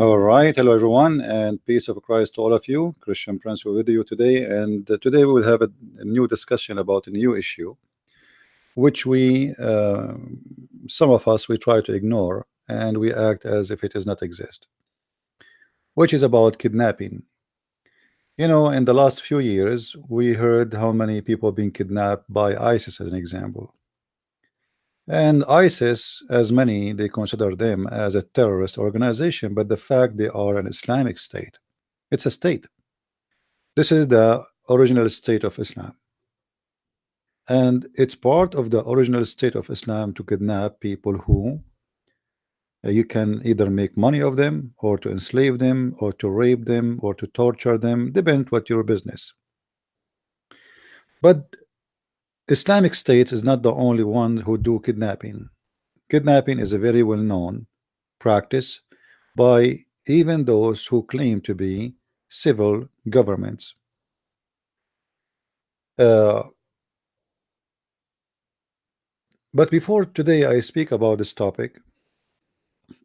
All right, hello everyone, and peace of Christ to all of you. Christian Prince with you today, and today we will have a new discussion about a new issue, which some of us, we try to ignore, and we act as if it does not exist, which is about kidnapping. You know, in the last few years, we heard how many people being kidnapped by ISIS, as an example. And ISIS, as many, they consider them as a terrorist organization, but the fact they are an Islamic state. It's a state. This is the original state of Islam. And it's part of the original state of Islam to kidnap people who you can either make money of them, or to enslave them, or to rape them, or to torture them, depend what your business. But Islamic State is not the only one who do kidnapping. Kidnapping is a very well-known practice by even those who claim to be civil governments. But before today I speak about this topic,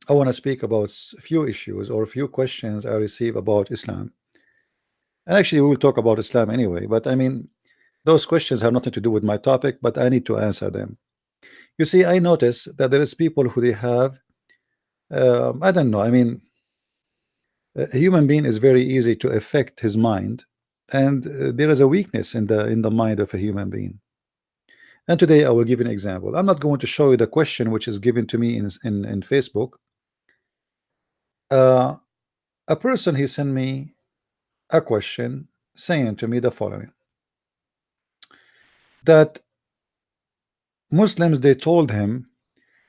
I want to speak about a few issues or a few questions I receive about Islam. And actually we will talk about Islam anyway, but I mean, those questions have nothing to do with my topic, but I need to answer them. You see, I notice that there is people who they have, I don't know, I mean, a human being is very easy to affect his mind, and there is a weakness in the mind of a human being. And today I will give an example. I'm not going to show you the question which is given to me in Facebook. A person, he sent me a question saying to me the following: that Muslims, they told him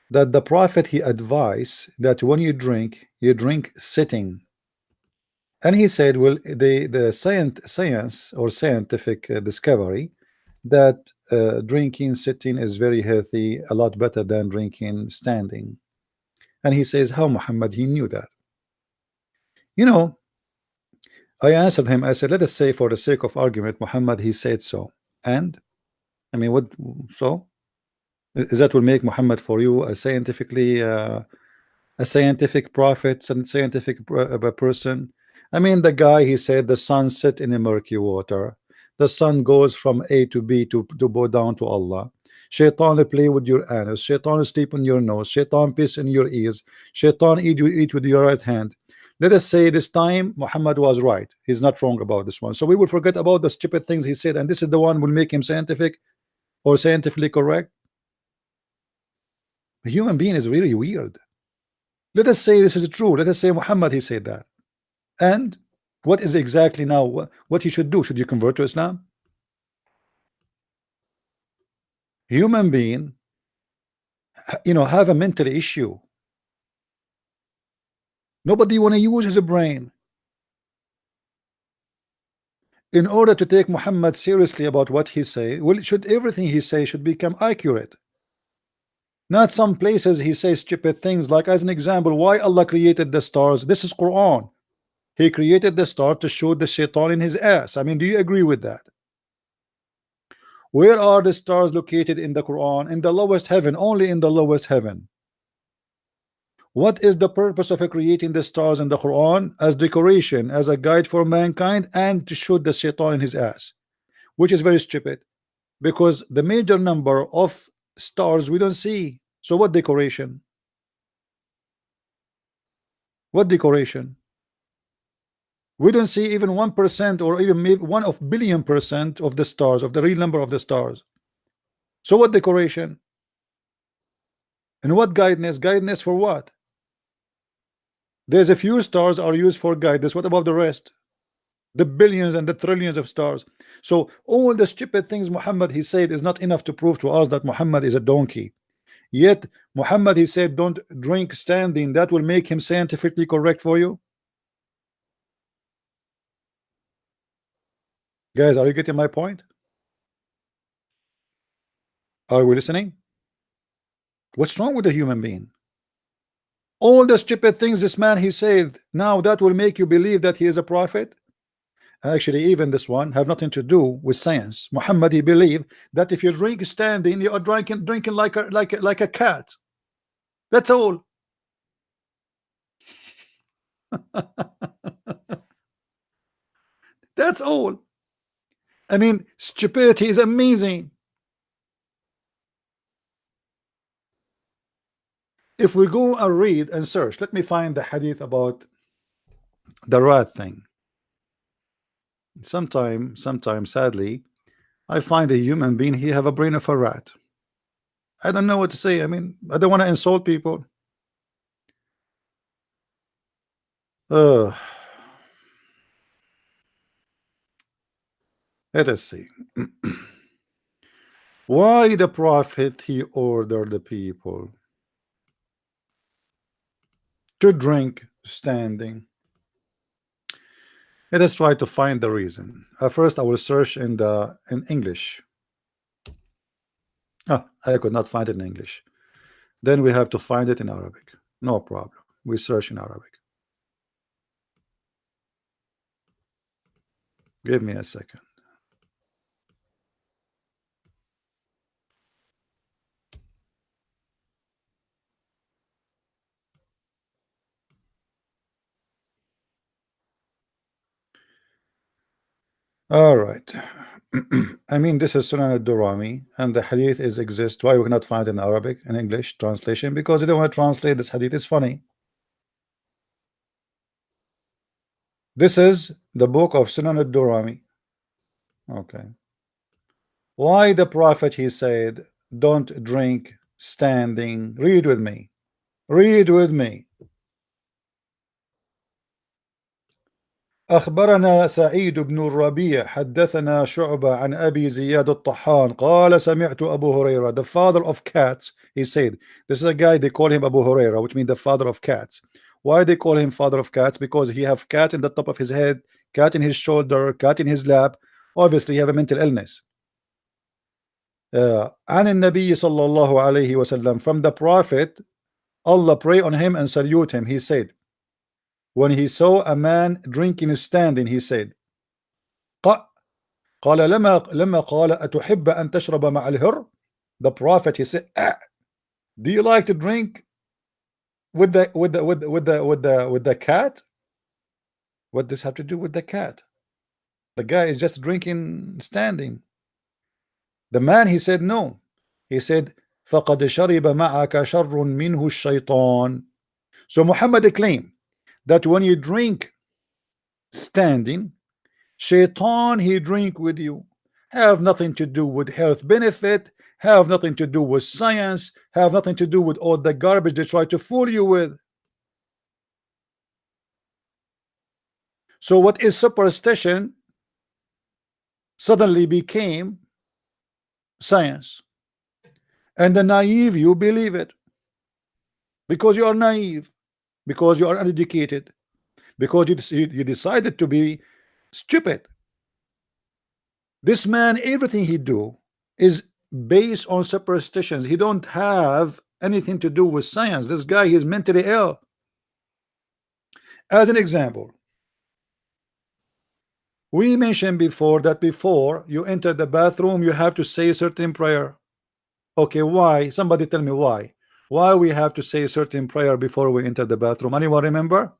that the Prophet, he advised that when you drink sitting. And he said, well, the science or scientific discovery that drinking sitting is very healthy, a lot better than drinking standing. And he says, how Muhammad, he knew that? You know, I answered him, I said, let us say for the sake of argument, Muhammad, he said so. And I mean, what? So is that will make Muhammad for you a scientifically a scientific prophet and scientific person? I mean, the guy, he said the sun set in the murky water, the sun goes from A to B to go down to Allah. Shaitan play with your anus, Shaitan sleep on your nose, Shaitan piss in your ears, Shaitan eat with your right hand. Let us say this time Muhammad was right, he's not wrong about this one. So we will forget about the stupid things he said, and this is the one will make him scientific or scientifically correct. A human being is really weird. Let us say this is true. Let us say Muhammad, he said that. And what is exactly now what he should do? Should you convert to Islam? Human being, you know, have a mental issue. Nobody want to use his brain. In order to take Muhammad seriously about what he say, well, should everything he say should become accurate. Not some places he says stupid things, like as an example, why Allah created the stars. This is Quran. He created the star to shoot the shaitan in his ass. I mean, do you agree with that? Where are the stars located in the Quran? In the lowest heaven, only in the lowest heaven. What is the purpose of creating the stars in the Quran? As decoration, as a guide for mankind, and to shoot the shaitan in his ass, which is very stupid, because the major number of stars we don't see. So what decoration? What decoration? We don't see even 1% or even maybe 1 of billion% of the stars, of the real number of the stars. So what decoration? And what guidance? Guidance for what? There's a few stars are used for guidance. What about the rest? The billions and the trillions of stars. So all the stupid things Muhammad, he said, is not enough to prove to us that Muhammad is a donkey. Yet Muhammad, he said, don't drink standing. That will make him scientifically correct for you. Guys, are you getting my point? Are we listening? What's wrong with a human being? All the stupid things this man, he said, now that will make you believe that he is a prophet. Actually, even this one have nothing to do with science. Muhammad, he believed that if you drink standing, you are drinking like a cat. That's all. That's all. I mean, stupidity is amazing. If we go and read and search, let me find the hadith about the rat thing. Sometimes, sadly, I find a human being, he have a brain of a rat. I don't know what to say. I mean, I don't want to insult people. Uh, let us see. Why the prophet he ordered the people to drink standing? Let us try to find the reason. First, I will search in English. I could not find it in English. Then we have to find it in Arabic. No problem. We search in Arabic. Give me a second. All right. I mean, this is Sunan al-Durami, and the hadith is exist. Why we cannot find in Arabic and English translation? Because they don't want to translate this hadith. It's funny. This is the book of Sunan al-Durami. Okay. Why the prophet he said, don't drink standing. Read with me. Read with me. أخبرنا سعيد بن الربيع حدثنا شعبة عن أبي زياد الطحان قال سمعت أبو هريرة, the father of cats, he said. This is a guy, they call him Abu Huraira, which means the father of cats. Why they call him father of cats? Because he have cat in the top of his head, cat in his shoulder, cat in his lap. Obviously he have a mental illness. عن النبي صلى الله عليه وسلم, from the prophet, Allah pray on him and salute him, he said, when he saw a man drinking standing, he said, قال لما قال أتحب أن تشرب مع الهر, the prophet he said, do you like to drink with the cat? What does have to do with the cat? The guy is just drinking standing. The man he said no. He said فقد شرب معك شر منه الشيطان. So Muhammad claimed that when you drink standing, Shaitan he drink with you. Have nothing to do with health benefit, have nothing to do with science, have nothing to do with all the garbage they try to fool you with. So what is superstition suddenly became science, and the naive you believe it because you are naive, because you are uneducated, because you decided to be stupid. This man, everything he do is based on superstitions. He don't have anything to do with science. This guy is mentally ill. As an example, we mentioned before that before you enter the bathroom you have to say a certain prayer. Okay, why? Somebody tell me why. Why we have to say a certain prayer before we enter the bathroom? Anyone remember?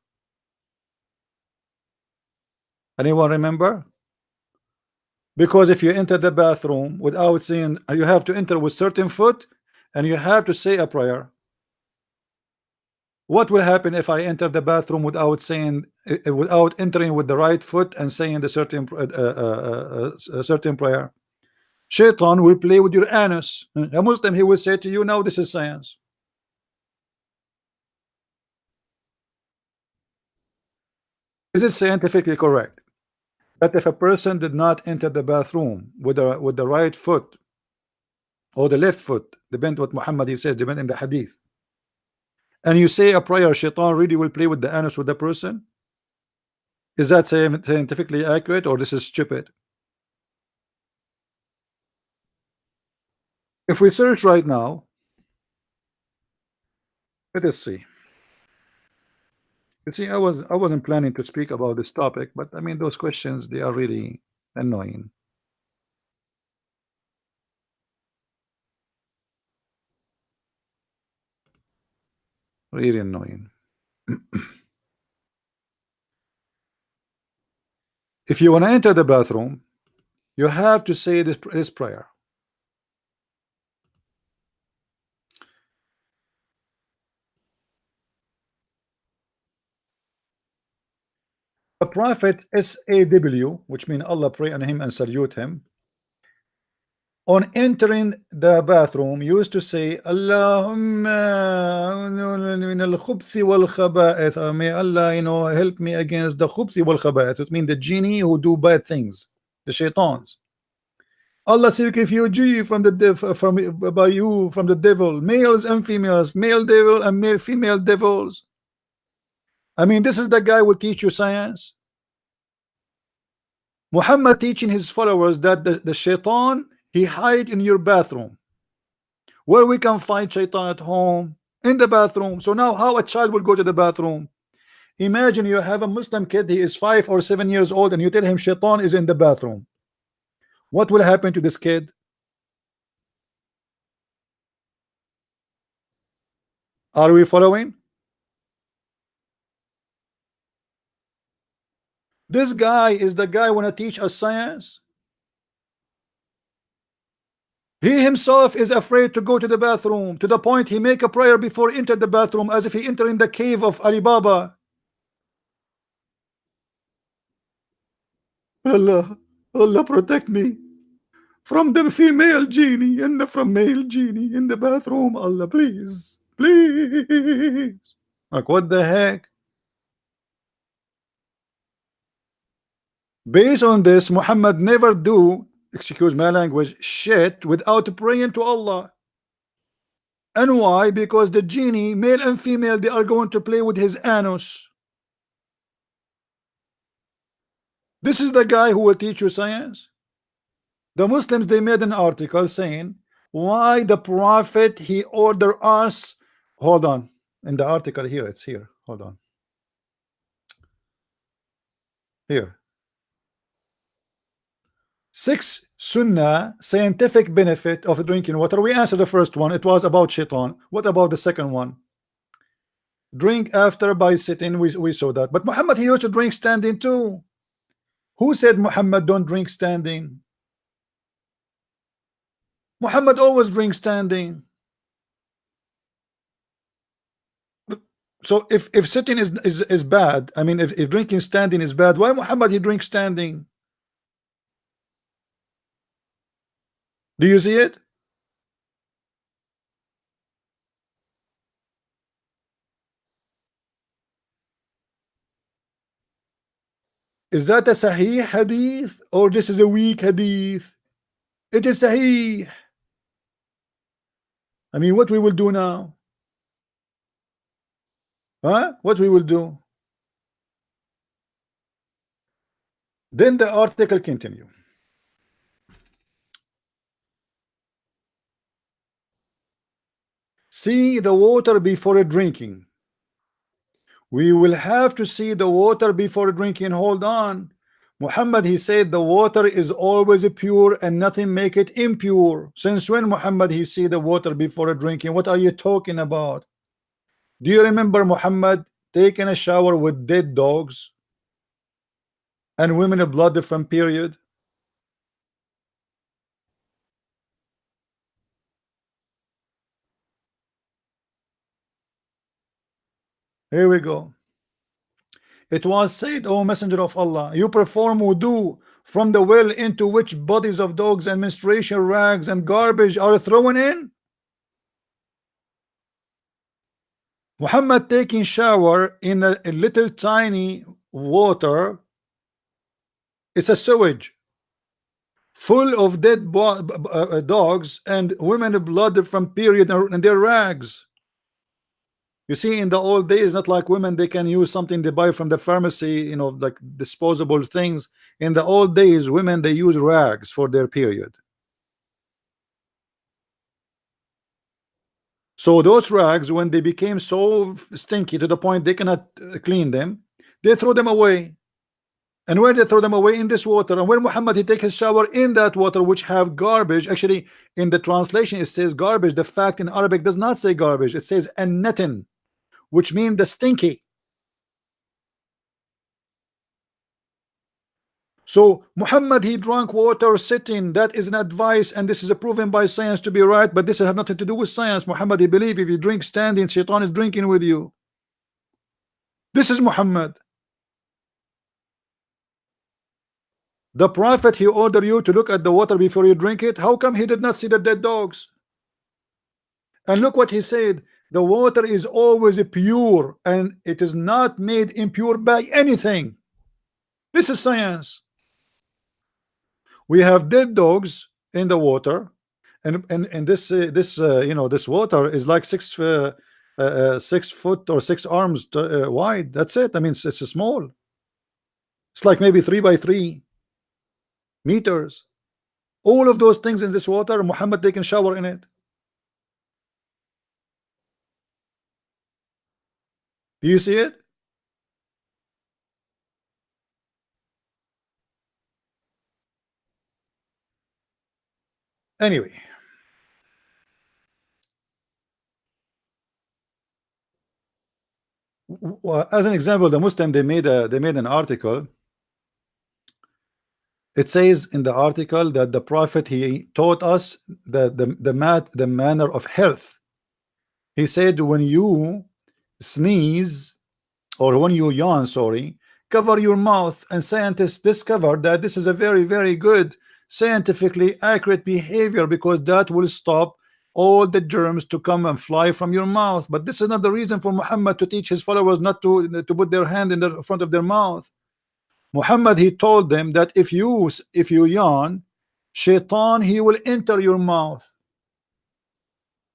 Anyone remember? Because if you enter the bathroom without saying, you have to enter with certain foot and you have to say a prayer. What will happen if I enter the bathroom without saying, without entering with the right foot and saying the certain prayer? Shaitan will play with your anus. A Muslim, he will say to you, now this is science. Is it scientifically correct that if a person did not enter the bathroom with the right foot or the left foot, depend what Muhammad he says, depend in the hadith, and you say a prayer, Shaitan really will play with the anus with the person? Is that scientifically accurate, or this is stupid? If we search right now, let us see. You see, I wasn't planning to speak about this topic, but I mean those questions, they are really annoying. Really annoying. If you want to enter the bathroom, you have to say this prayer. The Prophet SAW, which means Allah pray on him and salute him, on entering the bathroom used to say Allahumma min al-khubthi wal-khaba'ith, may Allah, help me against the khubthi wal-khaba'ith. It means the genie who do bad things, the shaitans. Allah seek refuge from the from the devil, males and females, male devil and female devils. I mean, this is the guy who will teach you science. Muhammad teaching his followers that the shaitan, he hide in your bathroom. Where we can find shaitan at home, in the bathroom. So now how a child will go to the bathroom? Imagine you have a Muslim kid, he is 5 or 7 years old, and you tell him shaitan is in the bathroom. What will happen to this kid? Are we following? This guy is the guy want to teach us science. He himself is afraid to go to the bathroom, to the point he make a prayer before enter the bathroom as if he enter in the cave of Alibaba. Allah protect me from the female genie and from male genie in the bathroom. Allah, please, please. Like, what the heck? Based on this, Muhammad never do, excuse my language, shit without praying to Allah. And why? Because the genie, male and female, they are going to play with his anus. This is the guy who will teach you science. The Muslims, they made an article saying why the Prophet, he ordered us. Hold on, in the article here, it's here. Hold on. Here. 6 Sunnah scientific benefit of drinking water. We answered the first one. It was about shaitan. What about the second one? Drink after by sitting. We saw that. But Muhammad, he used to drink standing too. Who said Muhammad don't drink standing? Muhammad always drinks standing. So if sitting is bad, I mean, if drinking standing is bad, why Muhammad he drinks standing? Do you see it? Is that a Sahih hadith or this is a weak hadith? It is Sahih. I mean, what we will do now? Huh? What we will do? Then the article continue. See the water before drinking. We will have to see the water before drinking. Hold on. Muhammad, he said the water is always pure and nothing make it impure. Since when Muhammad he see the water before drinking? What are you talking about? Do you remember Muhammad taking a shower with dead dogs and women of blood from period? Here we go. It was said, O Messenger of Allah, you perform wudu from the well into which bodies of dogs and menstruation rags and garbage are thrown in. Muhammad taking shower in a little tiny water. It's a sewage full of dead dogs and women blood from period and their rags. You see, in the old days, not like women, they can use something they buy from the pharmacy, like disposable things. In the old days, women, they use rags for their period. So those rags, when they became so stinky to the point they cannot clean them, they throw them away. And where they throw them away? In this water. And when Muhammad he take his shower in that water which have garbage, actually in the translation it says garbage. The fact in Arabic does not say garbage, it says annatin, which means the stinky. So Muhammad, he drank water sitting. That is an advice, and this is proven by science to be right, but this has nothing to do with science. Muhammad, he believe if you drink standing, shaitan is drinking with you. This is Muhammad. The prophet, he ordered you to look at the water before you drink it. How come he did not see the dead dogs? And look what he said: the water is always pure, and it is not made impure by anything. This is science. We have dead dogs in the water, and this you know, this water is like 6 foot or 6 arms wide. That's it. I mean, it's small. It's like maybe 3 by 3 meters. All of those things in this water, Muhammad taking shower in it. Do you see it? Anyway, as an example, the Muslim, they made an article. It says in the article that the prophet, he taught us the manner of health. He said when you sneeze or when you yawn, sorry, cover your mouth, and scientists discovered that this is a very, very good scientifically accurate behavior, because that will stop all the germs to come and fly from your mouth. But this is not the reason for Muhammad to teach his followers not to put their hand in the front of their mouth. Muhammad, he told them that if you yawn, shaitan, he will enter your mouth.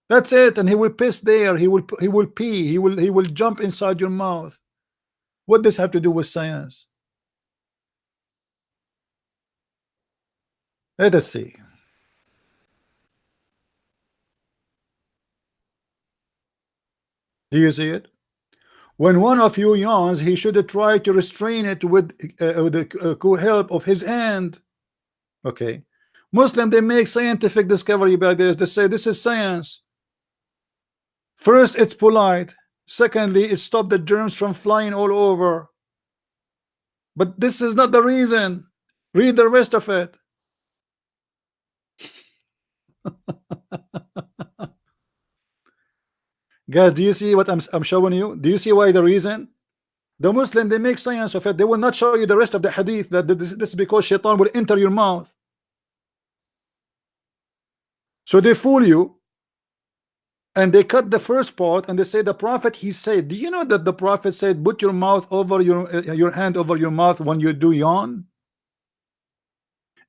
That's it, and he will piss there. He will pee. He will jump inside your mouth. What does this have to do with science? Let us see. Do you see it? When one of you yawns, he should try to restrain it with the help of his hand. Okay. Muslim, they make scientific discovery by this. They say this is science. First, it's polite. Secondly, it stopped the germs from flying all over. But this is not the reason. Read the rest of it. Guys, do you see what I'm showing you? Do you see why the reason? The Muslim, they make science of it. They will not show you the rest of the hadith, that this is because shaitan will enter your mouth. So they fool you, and they cut the first part, and they say the prophet, he said. Do you know that the prophet said put your mouth over your hand over your mouth when you do yawn?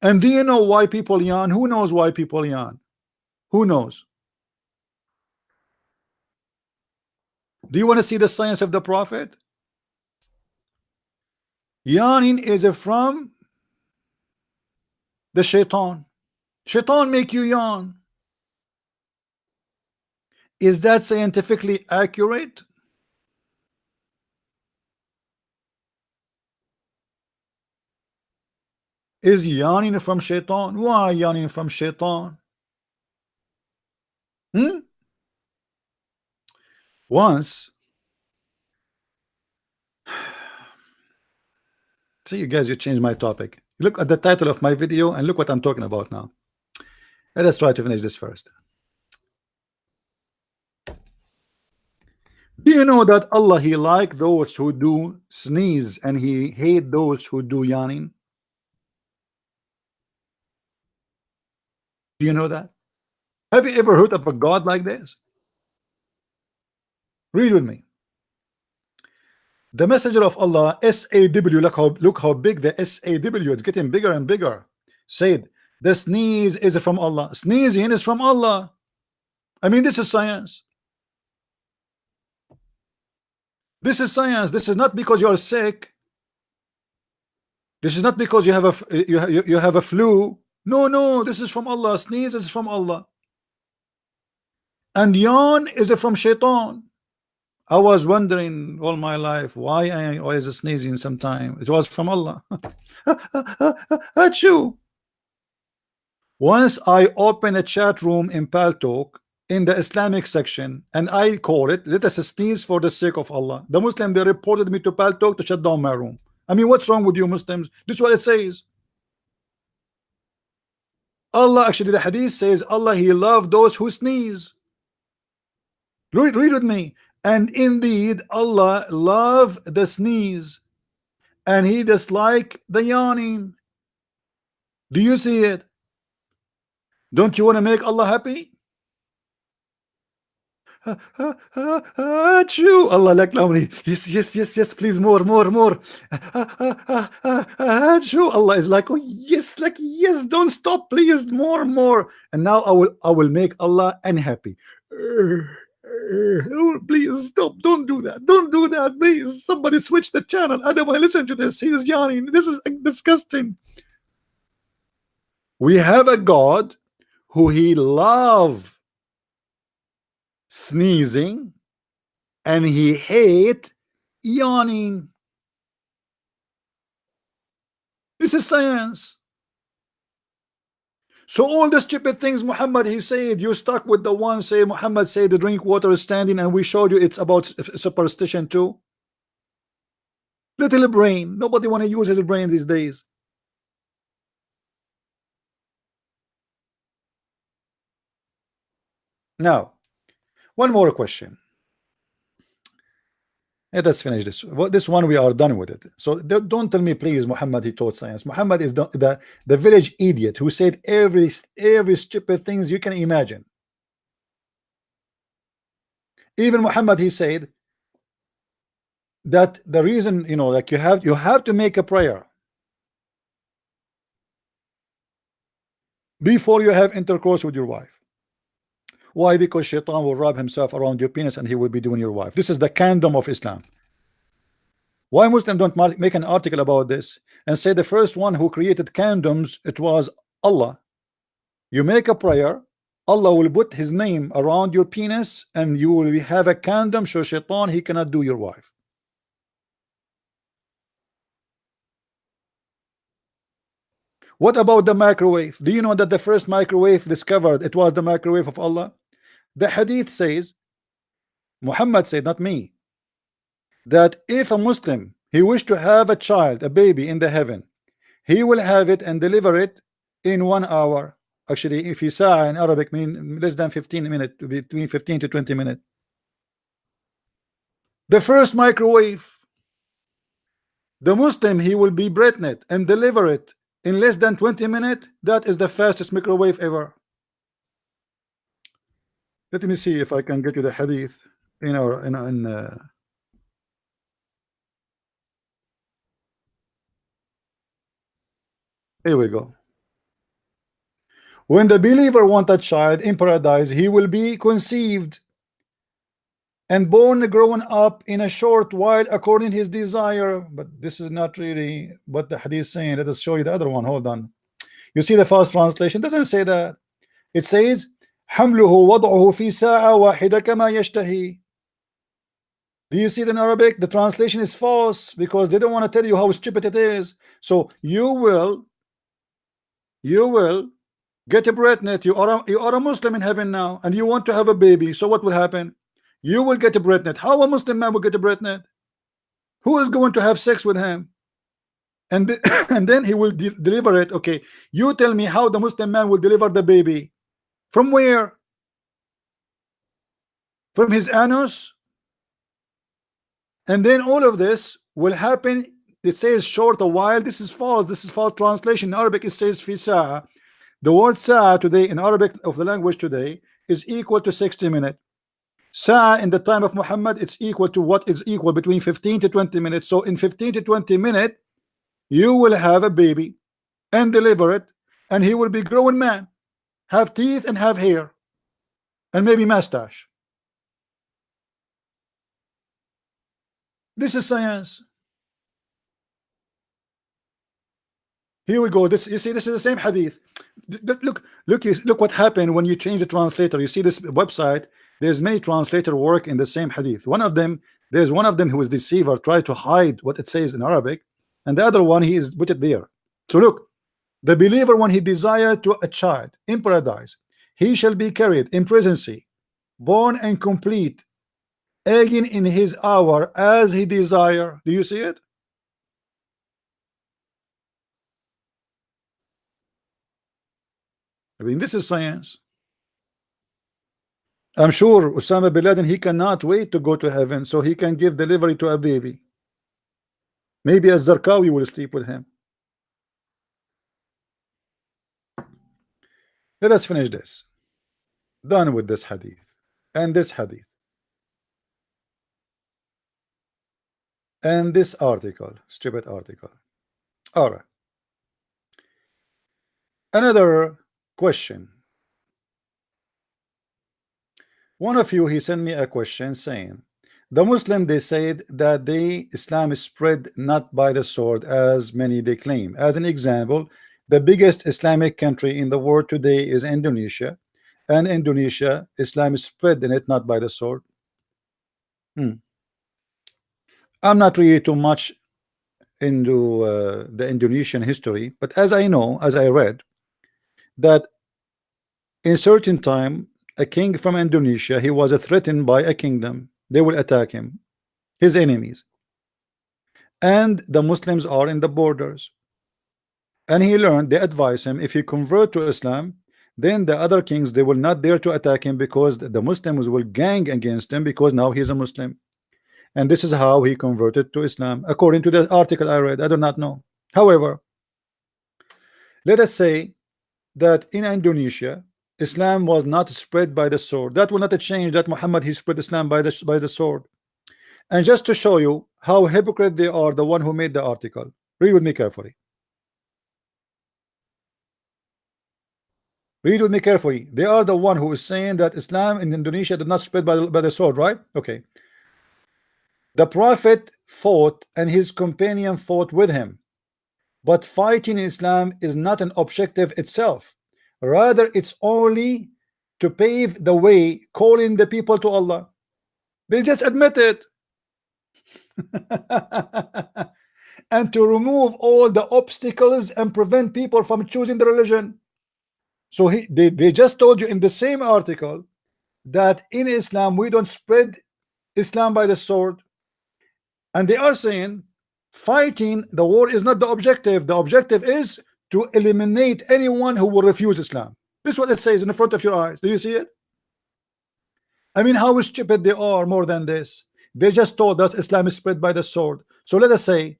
And do you know why people yawn? Who knows why people yawn? Who knows? Do you want to see the science of the prophet? Yawning is from the shaitan. Shaitan make you yawn. Is that scientifically accurate? Is yawning from shaitan? Why yawning from shaitan? Once, see, you guys, you changed my topic. Look at the title of my video and look what I'm talking about now. Let us try to finish this first. Do you know that Allah, he like those who do sneeze and he hate those who do yawning? Do you know that? Have you ever heard of a God like this? Read with me. The messenger of Allah, SAW, look how big the SAW, it's getting bigger and bigger, said the sneeze is from Allah. Sneezing is from Allah. I mean, this is science. This is science. This is not because you are sick. This is not because you have a flu. No, this is from Allah. Sneeze is from Allah. And yawn is from shaitan. I was wondering all my life why is it sneezing sometime. It was from Allah. Achoo. Once I open a chat room in Paltalk in the Islamic section, and I call it, let us sneeze for the sake of Allah. The Muslim, they reported me to Paltalk to shut down my room. I mean, what's wrong with you Muslims? This is what it says. Allah, actually the hadith says Allah, he loved those who sneeze. Read with me. And indeed Allah love the sneeze, and he dislike the yawning. Do you see it? Don't you want to make Allah happy? True. Allah like lovely. Yes, please, more. True. Allah is like, oh yes, like yes, don't stop, please, more. And now I will make Allah unhappy. Oh, please stop, don't do that, please. Somebody switch the channel. I don't want to listen to this. He is yawning. This is disgusting. We have a God who he love sneezing and he hate yawning. This is science. So all the stupid things Muhammad he said, you stuck with the one say Muhammad said the drink water is standing, and we showed you it's about superstition too. Little brain. Nobody want to use his brain these days. Now, one more question. Let us finish this. This one we are done with it. So don't tell me, please, Muhammad he taught science. Muhammad is the village idiot who said every stupid things you can imagine. Even Muhammad he said that the reason, you know, like you have to make a prayer before you have intercourse with your wife. Why? Because Shaitan will wrap himself around your penis and he will be doing your wife. This is the condom of Islam. Why Muslims don't make an article about this and say the first one who created condoms, it was Allah? You make a prayer, Allah will put his name around your penis and you will have a condom, so Shaitan he cannot do your wife. What about the microwave? Do you know that the first microwave discovered, it was the microwave of Allah? The hadith says, Muhammad said, not me, that if a Muslim he wished to have a child, a baby in the heaven, he will have it and deliver it in 1 hour. Actually, if he saw in Arabic mean less than 15 minutes, between 15 to 20 minutes. The first microwave, the Muslim he will be pregnant and deliver it in less than 20 minutes. That is the fastest microwave ever. Let me see if I can get you the hadith in our here we go. When the believer want a child in paradise, he will be conceived and born, grown up in a short while according to his desire. But this is not really what the hadith is saying. Let us show you the other one. Hold on. You see the fast translation doesn't say that. It says حمله وضعه في ساعة واحدة كما يشتهي. Do you see it in Arabic? The translation is false because they don't want to tell you how stupid it is. So you will get pregnant. You are a Muslim in heaven now, and you want to have a baby. So what will happen? You will get pregnant. How a Muslim man will get pregnant? Who is going to have sex with him? And and then he will deliver it. Okay, you tell me how the Muslim man will deliver the baby. From where? From his anus. And then all of this will happen. It says short a while. This is false. This is false translation. In Arabic it says fi sa'a. The word sa'a today in Arabic of the language today is equal to 60 minutes. Sa'a in the time of Muhammad, it's equal to what is equal between 15 to 20 minutes. So in 15 to 20 minutes you will have a baby and deliver it, and he will be grown man, have teeth and have hair and maybe mustache. This is science. Here we go. This, you see, this is the same hadith. Look what happened when you change the translator. You see this website, there's many translator work in the same hadith. There's one of them who is deceiver, try to hide what it says in Arabic, and the other one he is put it there. So look, the believer when he desire to a child in paradise, he shall be carried in presidency, born and complete, again in his hour as he desire. Do you see it? I mean, this is science. I'm sure Osama bin Laden, he cannot wait to go to heaven so he can give delivery to a baby. Maybe a Zarqawi will sleep with him. Let us finish this. Done with this hadith and this hadith and this article, stupid article. All right. Another question. One of you, he sent me a question saying, the Muslim, they said that Islam is spread not by the sword as many they claim. As an example, the biggest Islamic country in the world today is Indonesia, and Indonesia, Islam is spread in it not by the sword. I'm not really too much into the Indonesian history, but as I know, as I read, that in certain time a king from Indonesia, he was threatened by a kingdom. They will attack him, his enemies, and the Muslims are in the borders, and he learned, they advise him, if he convert to Islam, then the other kings, they will not dare to attack him because the Muslims will gang against him because now he's a Muslim. And this is how he converted to Islam, according to the article I read. I do not know. However, let us say that in Indonesia, Islam was not spread by the sword. That will not change that Muhammad, he spread Islam by the sword. And just to show you how hypocrite they are, the one who made the article, read with me carefully. Read with me carefully. They are the one who is saying that Islam in Indonesia did not spread by the sword, right? Okay. The Prophet fought and his companion fought with him, but fighting in Islam is not an objective itself. Rather, it's only to pave the way, calling the people to Allah. They just admit it. And to remove all the obstacles and prevent people from choosing the religion. So they just told you in the same article that in Islam we don't spread Islam by the sword. And they are saying fighting the war is not the objective. The objective is to eliminate anyone who will refuse Islam. This is what it says in the front of your eyes. Do you see it? I mean, how stupid they are. More than this, they just told us Islam is spread by the sword. So let us say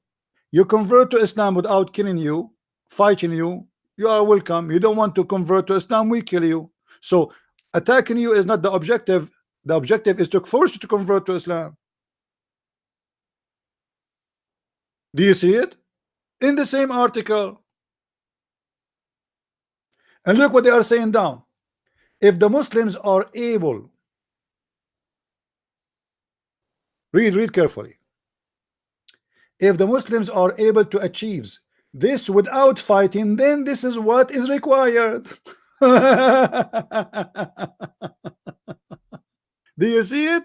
you convert to Islam without killing you, fighting you, you are welcome. You don't want to convert to Islam, we kill you. So attacking you is not the objective. The objective is to force you to convert to Islam. Do you see it? In the same article. And look what they are saying down. If the Muslims are able, read carefully. If the Muslims are able to achieve this without fighting, then this is what is required. Do you see it?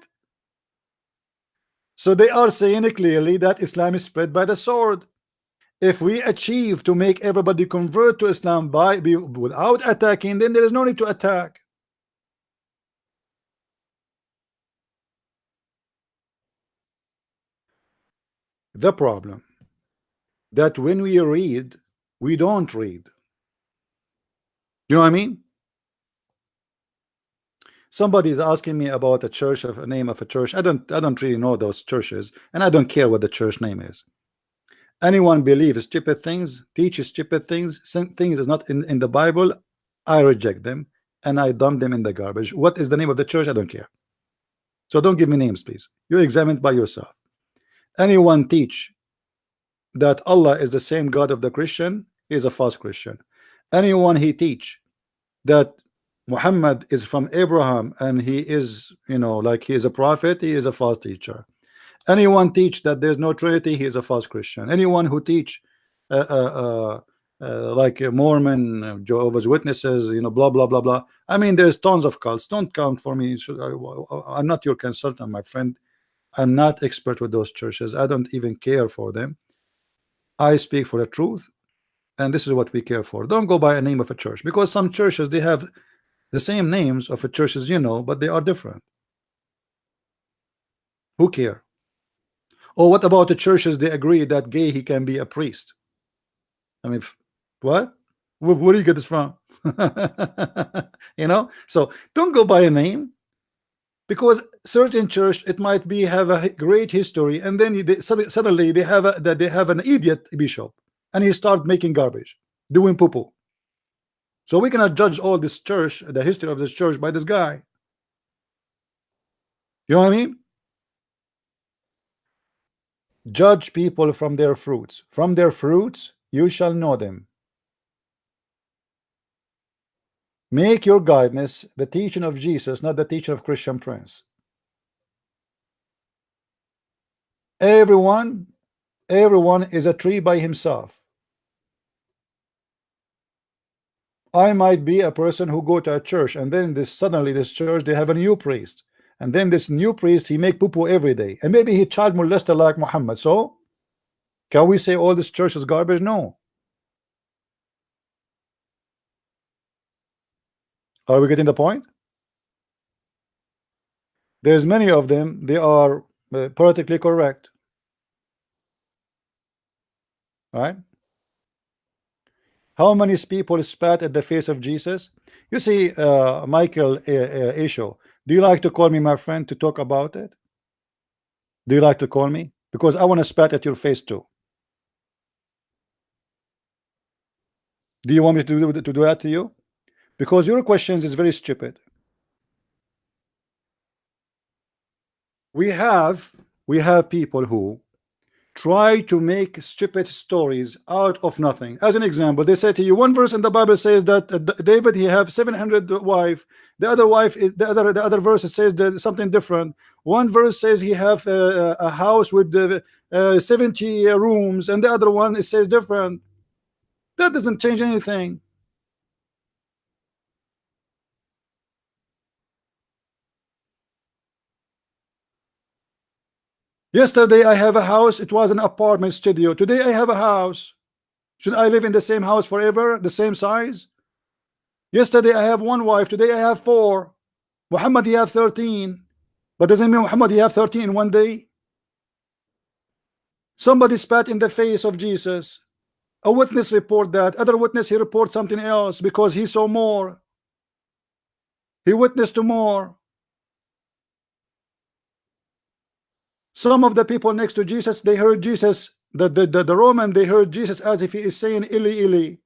So they are saying clearly that Islam is spread by the sword. If we achieve to make everybody convert to Islam without attacking, then there is no need to attack. The problem that when we read, we don't read. You know what I mean? Somebody is asking me about a church, of a name of a church. I don't really know those churches, and I don't care what the church name is. Anyone believes stupid things, teaches stupid things, things is not in the Bible, I reject them and I dump them in the garbage. What is the name of the church? I don't care. So don't give me names, please. You examine it by yourself. Anyone teach that Allah is the same God of the Christian, he is a false Christian. Anyone he teach that Muhammad is from Abraham and he is, you know, like he is a prophet, he is a false teacher. Anyone teach that there's no Trinity, he is a false Christian. Anyone who teach like Mormon, Jehovah's Witnesses, you know, blah blah blah blah. I mean, there's tons of cults. Don't count for me. I'm not your consultant, my friend. I'm not expert with those churches. I don't even care for them. I speak for the truth, and this is what we care for. Don't go by a name of a church, because some churches, they have the same names of a churches, you know, but they are different. Who care? Or what about the churches? They agree that gay, he can be a priest. I mean, what? Where do you get this from? You know, so don't go by a name, because certain church it might be have a great history, and then suddenly they have they have an idiot bishop, and he start making garbage, doing poo-poo. So we cannot judge all this church, the history of this church, by this guy. You know what I mean? Judge people from their fruits. From their fruits you shall know them. Make your guidance the teaching of Jesus, not the teaching of Christian Prince. Everyone is a tree by himself. I might be a person who go to a church, and then suddenly this church they have a new priest, and then this new priest he make poo-poo every day, and maybe he child molester like Muhammad. So can we say all this church is garbage? No. Are we getting the point? There's many of them, they are politically correct, right? How many people spat at the face of Jesus? You see, Michael Isho, do you like to call me my friend to talk about it? Do you like to call me? Because I want to spat at your face too. Do you want me to do that to you? Because your questions is very stupid. We have people who try to make stupid stories out of nothing. As an example, they say to you, one verse in the Bible says that David he have 700 wife. The other wife, the other verse says that something different. One verse says he have a house with 70 rooms, and the other one it says different. That doesn't change anything. Yesterday I have a house, it was an apartment studio. Today I have a house. Should I live in the same house forever, the same size? Yesterday I have one wife, today I have 4. Muhammad he have 13. But doesn't mean Muhammad he have 13 in one day. Somebody spat in the face of Jesus. A witness report that. Other witness he reports something else because he saw more. He witnessed to more. Some of the people next to Jesus, they heard Jesus, the Roman, they heard Jesus as if he is saying Ili, Ili.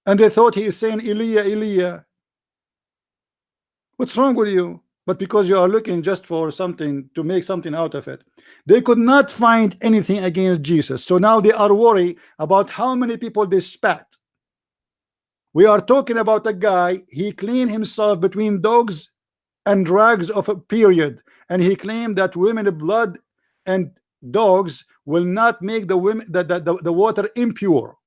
And they thought he is saying Elia, Elia. What's wrong with you? But because you are looking just for something to make something out of it, they could not find anything against Jesus. So now they are worried about how many people they spat. We are talking about a guy, he cleaned himself between dogs and rags of a period, and he claimed that women blood and dogs will not make the women the water impure.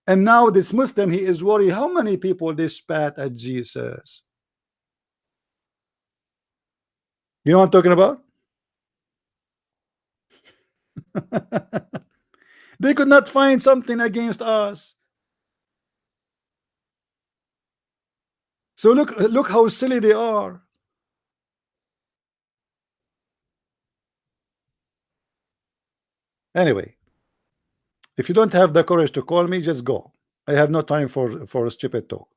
And now this Muslim, he is worried how many people they spat at Jesus. You know what I'm talking about? They could not find something against us. So look how silly they are. Anyway, if you don't have the courage to call me, just go. I have no time for stupid talk.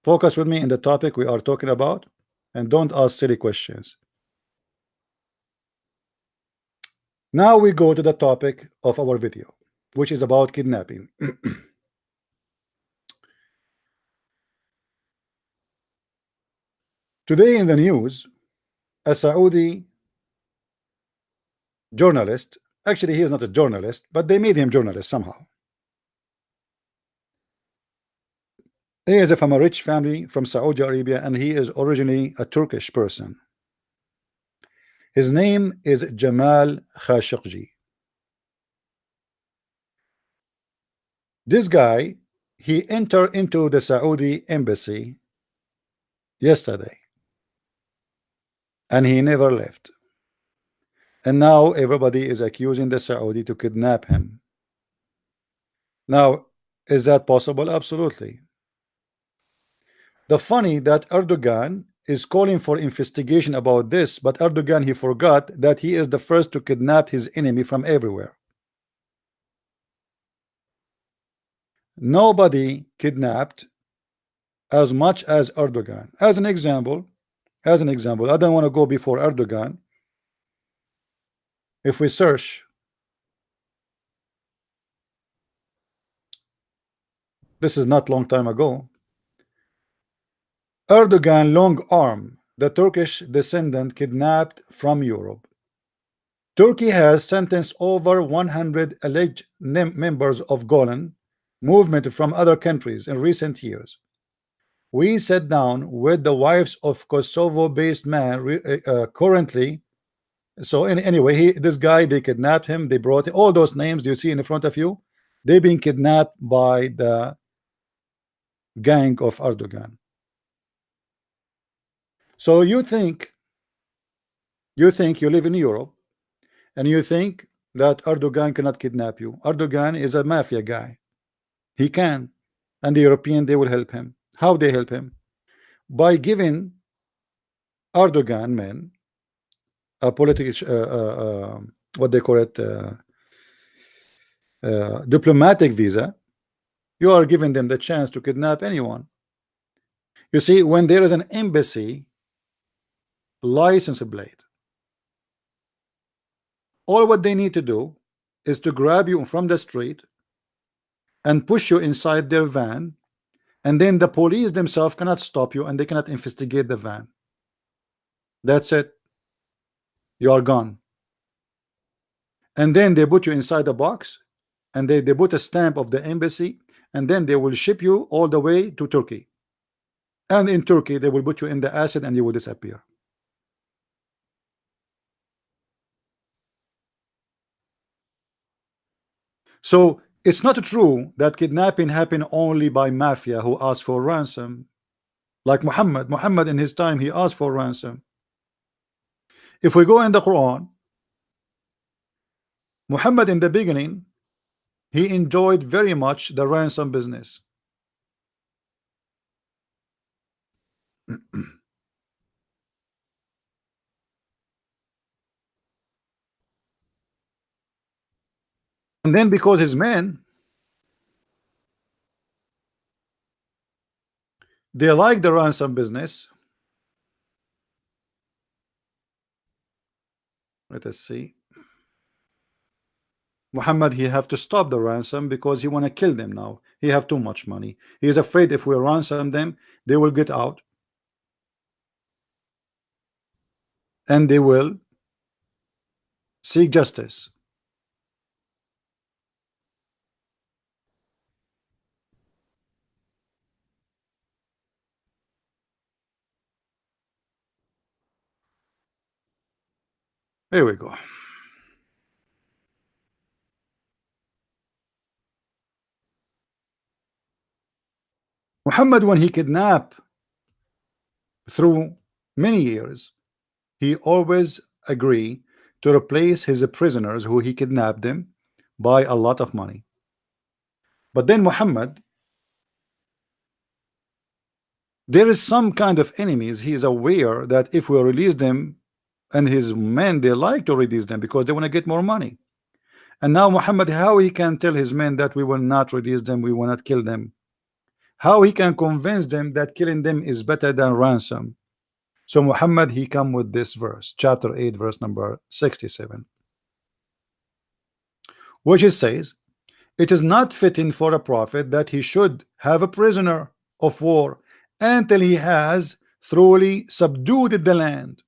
Focus with me in the topic we are talking about, and don't ask silly questions. Now we go to the topic of our video, which is about kidnapping. Today in the news, a Saudi journalist, actually he is not a journalist, but they made him journalist somehow. He is from a rich family from Saudi Arabia, and he is originally a Turkish person. His name is Jamal Khashoggi. This guy, he entered into the Saudi embassy yesterday, and he never left. And now everybody is accusing the Saudi to kidnap him. Now, is that possible? Absolutely. The funny that Erdogan is calling for investigation about this, but Erdogan, he forgot that he is the first to kidnap his enemy from everywhere. nobody kidnapped as much as Erdogan. As an example, I don't want to go before Erdogan. If we search, this is not long time ago, Erdogan long arm, the Turkish descendant kidnapped from Europe. Turkey has sentenced over 100 alleged members of Golan movement from other countries in recent years. We sat down with the wives of Kosovo-based man currently. So anyway, this guy, they kidnapped him. They brought all those names you see in front of you. They've been kidnapped by the gang of Erdogan. So you think you live in Europe, and you think that Erdogan cannot kidnap you. Erdogan is a mafia guy. He can, and the European, they will help him. How they help him? By giving Erdogan men a political what they call it, diplomatic visa. You are giving them the chance to kidnap anyone. You see, when there is an embassy license plate, all what they need to do is to grab you from the street and push you inside their van, and then the police themselves cannot stop you and they cannot investigate the van. That's it. You are gone. And then they put you inside a box, and they put a stamp of the embassy, and then they will ship you all the way to Turkey. And in Turkey, they will put you in the acid and you will disappear. So it's not true that kidnapping happened only by mafia who asked for ransom. Like Muhammad in his time, he asked for ransom. If we go in the Quran, Muhammad in the beginning, he enjoyed very much the ransom business. And then because his men, they like the ransom business. Let us see. Muhammad, he have to stop the ransom because he want to kill them now. He have too much money. He is afraid if we ransom them, they will get out. And they will seek justice. Here we go. Muhammad, when he kidnapped through many years, he always agree to replace his prisoners who he kidnapped them by a lot of money. But then Muhammad, there is some kind of enemies. He is aware that if we release them, and his men, they like to release them because they want to get more money. And now Muhammad, how he can tell his men that we will not release them, we will not kill them? How he can convince them that killing them is better than ransom? So Muhammad, he come with this verse, chapter 8, verse number 67, which it says, it is not fitting for a prophet that he should have a prisoner of war until he has thoroughly subdued the land.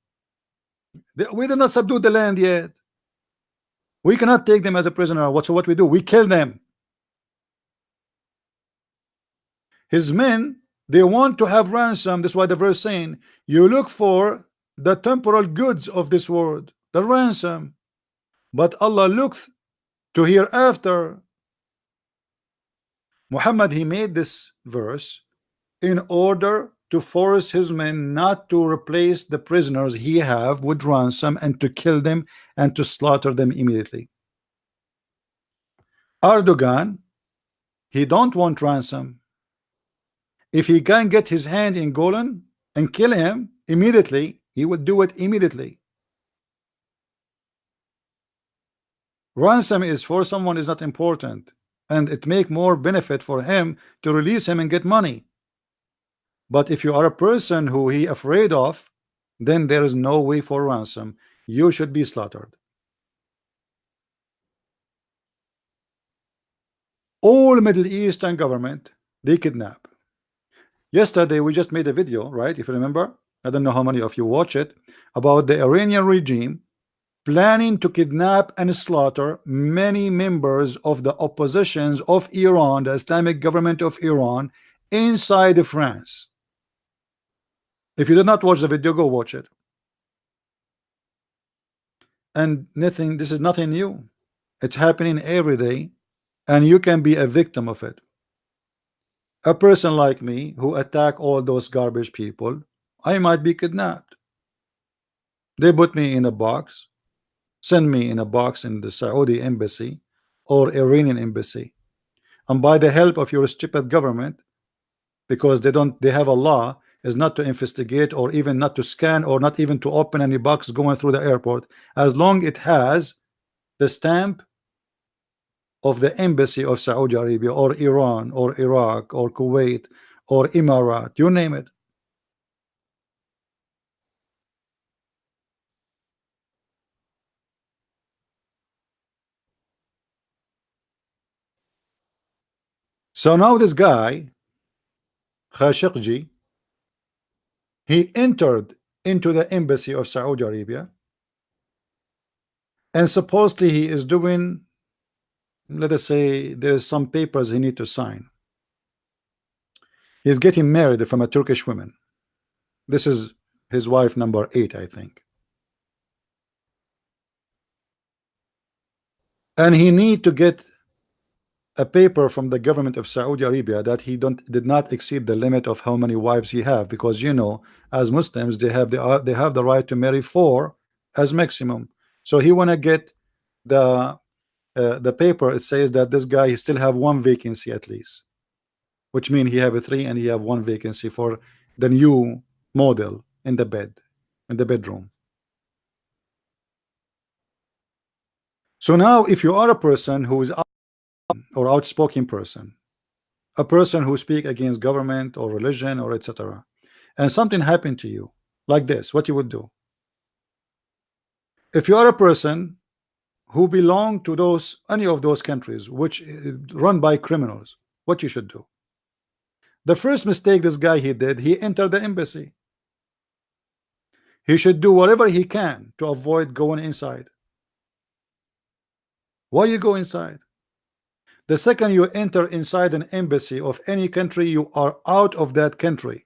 We did not subdue the land yet. We cannot take them as a prisoner. So what we do? We kill them. His men, they want to have ransom. That's why the verse saying, you look for the temporal goods of this world, the ransom, but Allah looketh to hereafter. Muhammad, he made this verse in order to force his men not to replace the prisoners he have with ransom and to kill them and to slaughter them immediately. Erdogan, he don't want ransom. If he can get his hand in Golan and kill him immediately, he would do it immediately. Ransom is for someone is not important. and it make more benefit for him to release him and get money. But if you are a person who he afraid of, then there is no way for ransom. You should be slaughtered. All Middle Eastern government, they kidnap. Yesterday we just made a video, right? If you remember, I don't know how many of you watch it, about the Iranian regime planning to kidnap and slaughter many members of the oppositions of Iran, the Islamic government of Iran, inside France. If you did not watch the video, go watch it. And nothing, this is nothing new. It's happening every day, and you can be a victim of it. A person like me who attack all those garbage people, I might be kidnapped. They put me in a box, send me in a box in the Saudi embassy or Iranian embassy, and by the help of your stupid government, because they have a law is not to investigate or even not to scan or not even to open any box going through the airport, as long it has the stamp of the embassy of Saudi Arabia or Iran or Iraq or Kuwait or Emirat, you name it. So now this guy Khashoggi, he entered into the embassy of Saudi Arabia, and supposedly he is doing, let us say there's some papers he need to sign. He's getting married from a Turkish woman. This is his wife number 8, I think. And he need to get a paper from the government of Saudi Arabia that he did not exceed the limit of how many wives he have, because you know, as Muslims they have the right to marry 4 as maximum. So he want to get the paper. It says that this guy he still have 1 vacancy at least, which means he have a 3 and he have 1 vacancy for the new model in the bedroom. So now if you are a person who is or outspoken person, a person who speak against government or religion or etc., and something happened to you like this, what you would do? If you are a person who belong to any of those countries which run by criminals, what you should do? The first mistake this guy he did, he entered the embassy. He should do whatever he can to avoid going inside. Why you go inside? The second you enter inside an embassy of any country, you are out of that country.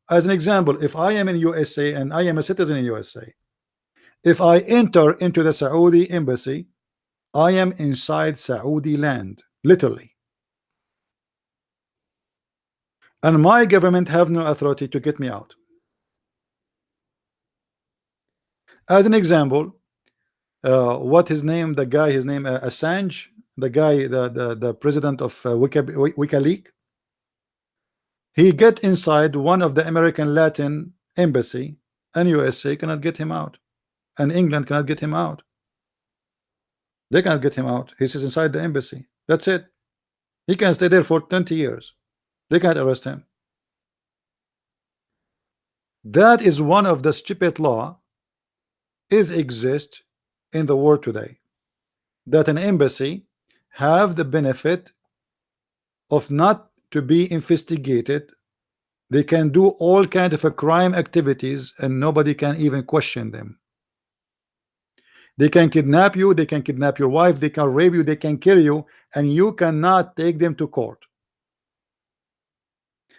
As an example, if I am in USA and I am a citizen in USA, if I enter into the Saudi embassy, I am inside Saudi land, literally. And my government have no authority to get me out. As an example, what his name, the guy, his name Assange, the guy, the president of WikiLeaks, he get inside one of the American Latin embassy, and USA cannot get him out, and England cannot get him out. They cannot get him out. He sits inside the embassy. That's it. He can stay there for 20 years. They can't arrest him. That is one of the stupid law exist in the world today, that an embassy have the benefit of not to be investigated. They can do all kind of a crime activities and nobody can even question them. They can kidnap you, they can kidnap your wife, they can rape you, they can kill you, and you cannot take them to court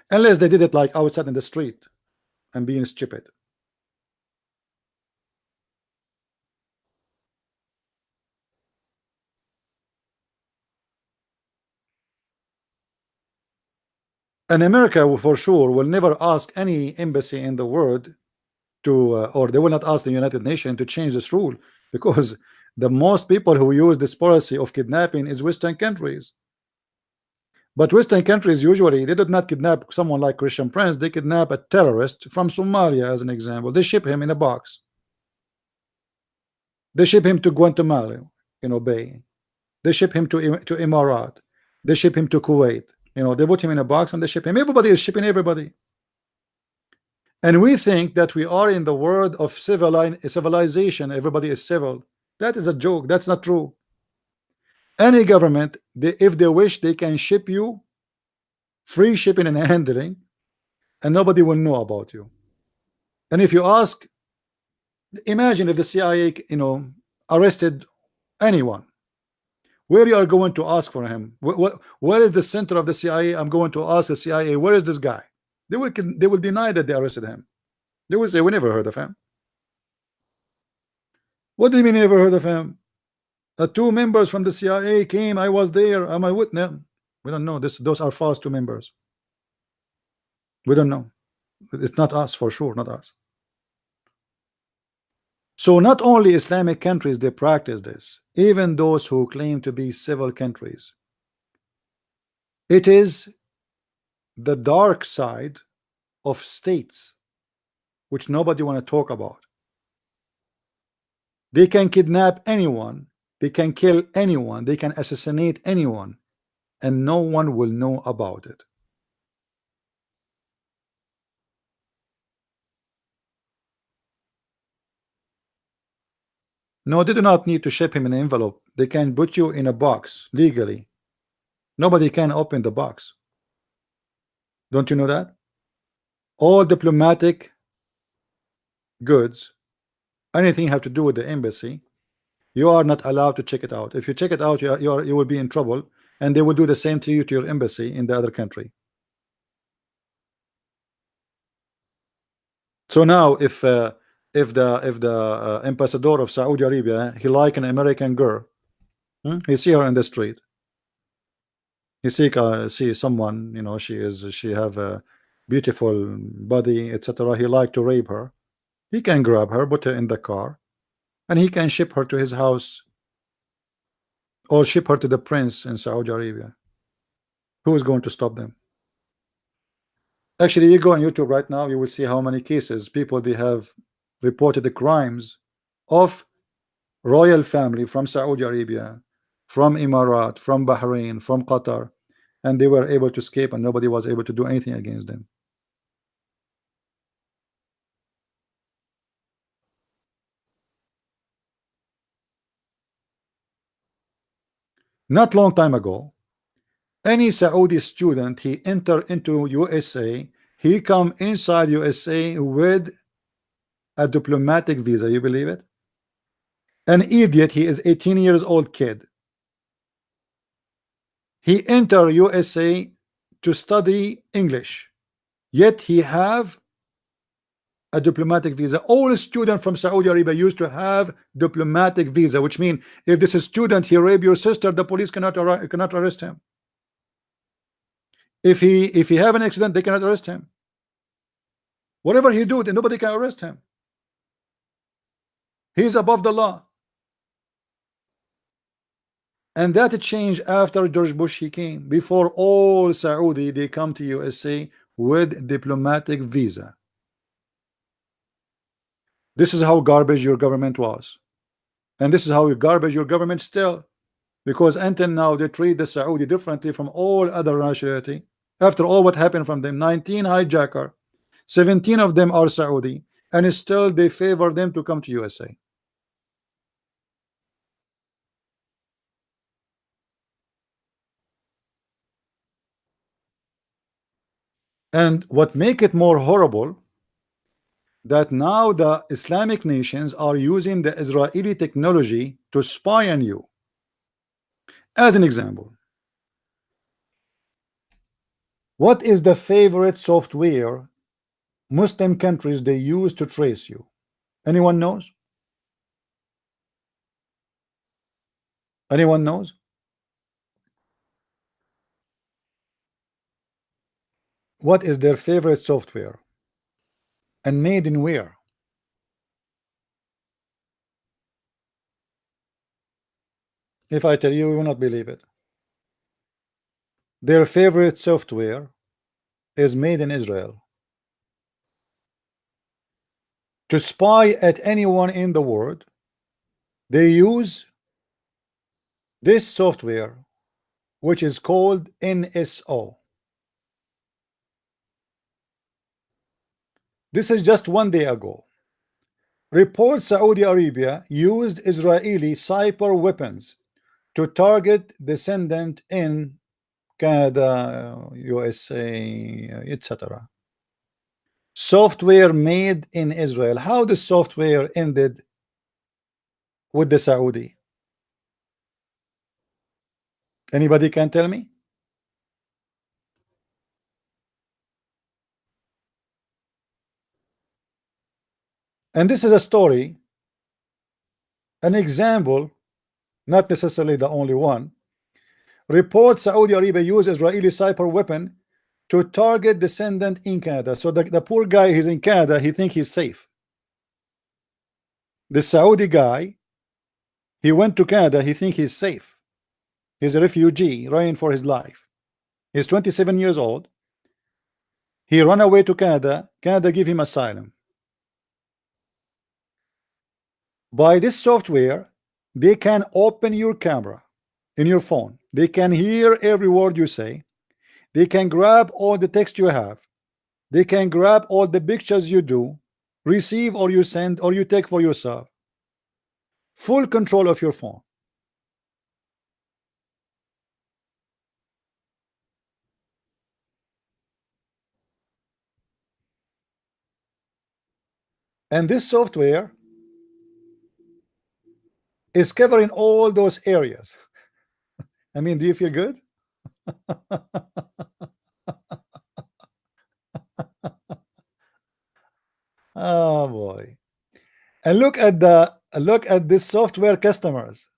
unless they did it like outside in the street and being stupid. And America for sure will never ask any embassy in the world to or they will not ask the United Nations to change this rule, because the most people who use this policy of kidnapping is Western countries. But Western countries usually they did not kidnap someone like Christian Prince. They kidnap a terrorist from Somalia, as an example. They ship him in a box. They ship him to Guantanamo, Bay. They ship him to Emirat. They ship him to Kuwait. You know, they put him in a box and they ship him. Everybody is shipping everybody. And we think that we are in the world of civilization. Everybody is civil. That is a joke. That's not true. Any government, if they wish, they can ship you free shipping and handling, and nobody will know about you. And if you ask, imagine if the CIA, you know, arrested anyone, where you are going to ask for him? Where is the center of the CIA? I'm going to ask the CIA, where is this guy? They will deny that they arrested him. They will say, we never heard of him. What do you mean never heard of him? Two members from the CIA came. I was there. I'm a witness. We don't know this. Those are false two members. We don't know. It's not us for sure. Not us. So not only Islamic countries they practice this, even those who claim to be civil countries. It is the dark side of states, which nobody want to talk about. They can kidnap anyone, they can kill anyone, they can assassinate anyone, and no one will know about it. No, they do not need to ship him in an envelope. They can put you in a box legally. Nobody can open the box. Don't you know that? All diplomatic goods, anything have to do with the embassy, you are not allowed to check it out. If you check it out, you will be in trouble, and they will do the same to you, to your embassy in the other country. So now, if the ambassador of Saudi Arabia, he like an American girl, he see her in the street, he see someone, you know, she have a beautiful body, etc. He like to rape her. He can grab her, put her in the car, and he can ship her to his house, or ship her to the prince in Saudi Arabia. Who is going to stop them? Actually, you go on YouTube right now, you will see how many cases people they have reported the crimes of royal family from Saudi Arabia, from Emirat, from Bahrain, from Qatar, and they were able to escape and nobody was able to do anything against them. Not long time ago, any Saudi student, he enter into USA, he come inside USA with a diplomatic visa. You believe it? An idiot, he is 18 years old kid. He enter USA to study English, yet he have a diplomatic visa. All students from Saudi Arabia used to have diplomatic visa, which means if this is student, he rape your sister, the police cannot arrest him. If he have an accident, they cannot arrest him. Whatever he do, then nobody can arrest him. He's above the law. And that changed after George Bush he came. Before, all Saudi they come to USA with diplomatic visa. This is how garbage your government was, and this is how garbage your government still, because until now they treat the Saudi differently from all other nationality. After all what happened from them, 19 hijacker, 17 of them are Saudi, and still they favor them to come to USA. And what make it more horrible, that now the Islamic nations are using the Israeli technology to spy on you. As an example, what is the favorite software Muslim countries they use to trace you? Anyone knows? Anyone knows? What is their favorite software? And made in where? If I tell you, you will not believe it. Their favorite software is made in Israel. To spy at anyone in the world, they use this software, which is called NSO. This is just 1 day ago. Reports Saudi Arabia used Israeli cyber weapons to target descendant in Canada, USA, etc. Software made in Israel. How the software ended with the Saudi? Anybody can tell me? And this is a story, an example, not necessarily the only one. Reports Saudi Arabia used Israeli cyber weapon to target descendant in Canada. So the poor guy, he's in Canada, he think he's safe. The Saudi guy, he went to Canada, he think he's safe. He's a refugee running for his life. He's 27 years old. He ran away to Canada. Canada give him asylum. By this software, they can open your camera in your phone. They can hear every word you say. They can grab all the text you have. They can grab all the pictures you do, receive or you send or you take for yourself. Full control of your phone. And this software is covering all those areas. I mean, do you feel good? Oh boy. And look at this software customers.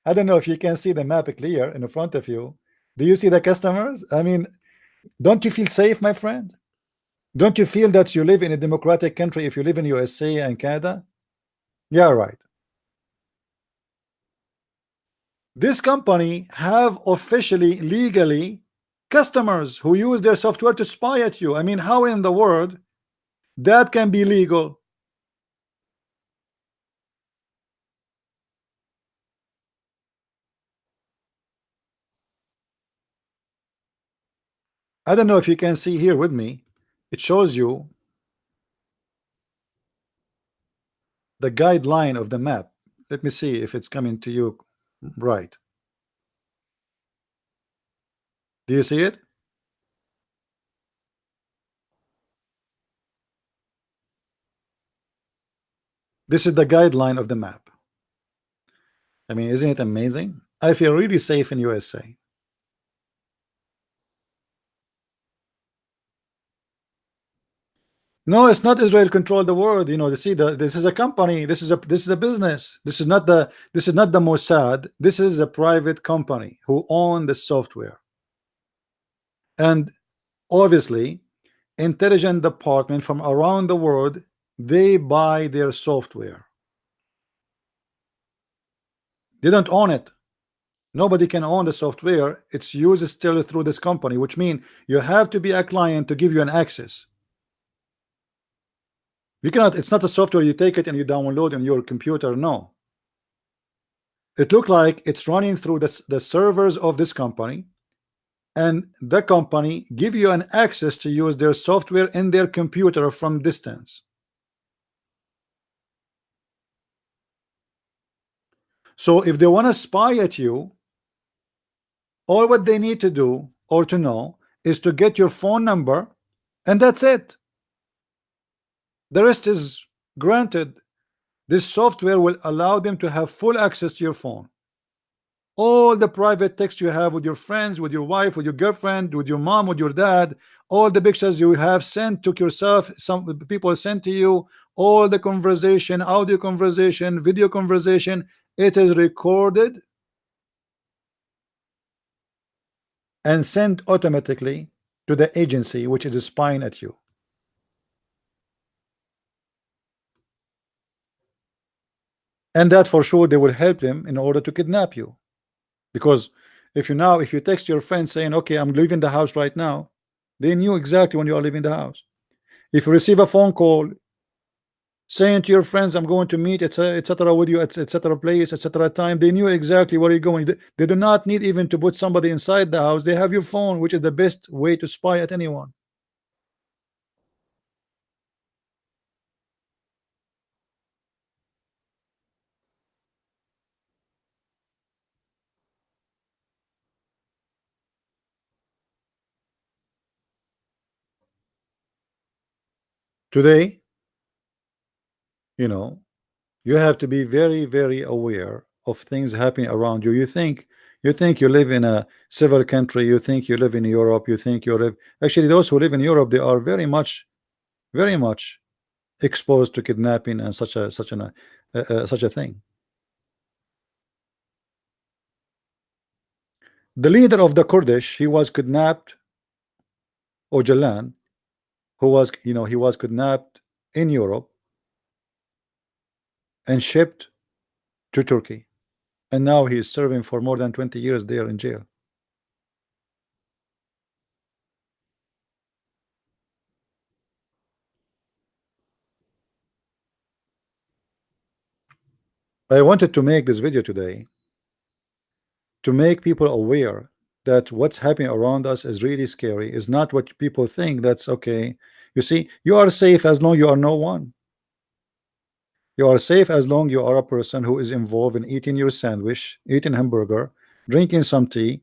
I don't know if you can see the map clear in front of you. Do you see the customers? I mean, don't you feel safe, my friend? Don't you feel that you live in a democratic country if you live in USA and Canada? Yeah, right. This company have officially, legally, customers who use their software to spy at you. I mean, how in the world that can be legal? I don't know if you can see here with me. It shows you the guideline of the map. Let me see if it's coming to you right. Do you see it? This is the guideline of the map. I mean, isn't it amazing? I feel really safe in USA. No, it's not Israel control the world. You know, see, this is a company. This is a business. This is not the Mossad. This is a private company who own the software. And obviously, intelligence department from around the world, they buy their software. They don't own it. Nobody can own the software. It's used still through this company, which means you have to be a client to give you an access. You cannot, it's not a software you take it and you download on your computer. No, it looked like it's running through the servers of this company, and the company give you an access to use their software in their computer from distance. So if they want to spy at you, all what they need to do or to know is to get your phone number, and that's it. The rest is granted. This software will allow them to have full access to your phone. All the private text you have with your friends, with your wife, with your girlfriend, with your mom, with your dad, all the pictures you have sent to yourself, some people sent to you, all the conversation, audio conversation, video conversation, it is recorded and sent automatically to the agency which is spying at you. And that for sure they will help them in order to kidnap you. Because if you text your friend saying, okay, I'm leaving the house right now, they knew exactly when you are leaving the house. If you receive a phone call, saying to your friends, I'm going to meet etc with you at etc place etc time. They knew exactly where you're going. They do not need even to put somebody inside the house. They have your phone, which is the best way to spy at anyone. Today, you know, you have to be very, very aware of things happening around you. You think you live in a civil country, you think you live in Europe, you think you live, actually those who live in Europe, they are very much exposed to kidnapping and such a thing. The leader of the Kurdish, he was kidnapped, Ocalan, who was, he was kidnapped in Europe and shipped to Turkey, and now he is serving for more than 20 years there in jail. I wanted to make this video today to make people aware that what's happening around us is really scary. Is not what people think. That's okay. You see, you are safe as long you are no one. You are safe as long you are a person who is involved in eating your sandwich, eating hamburger, drinking some tea,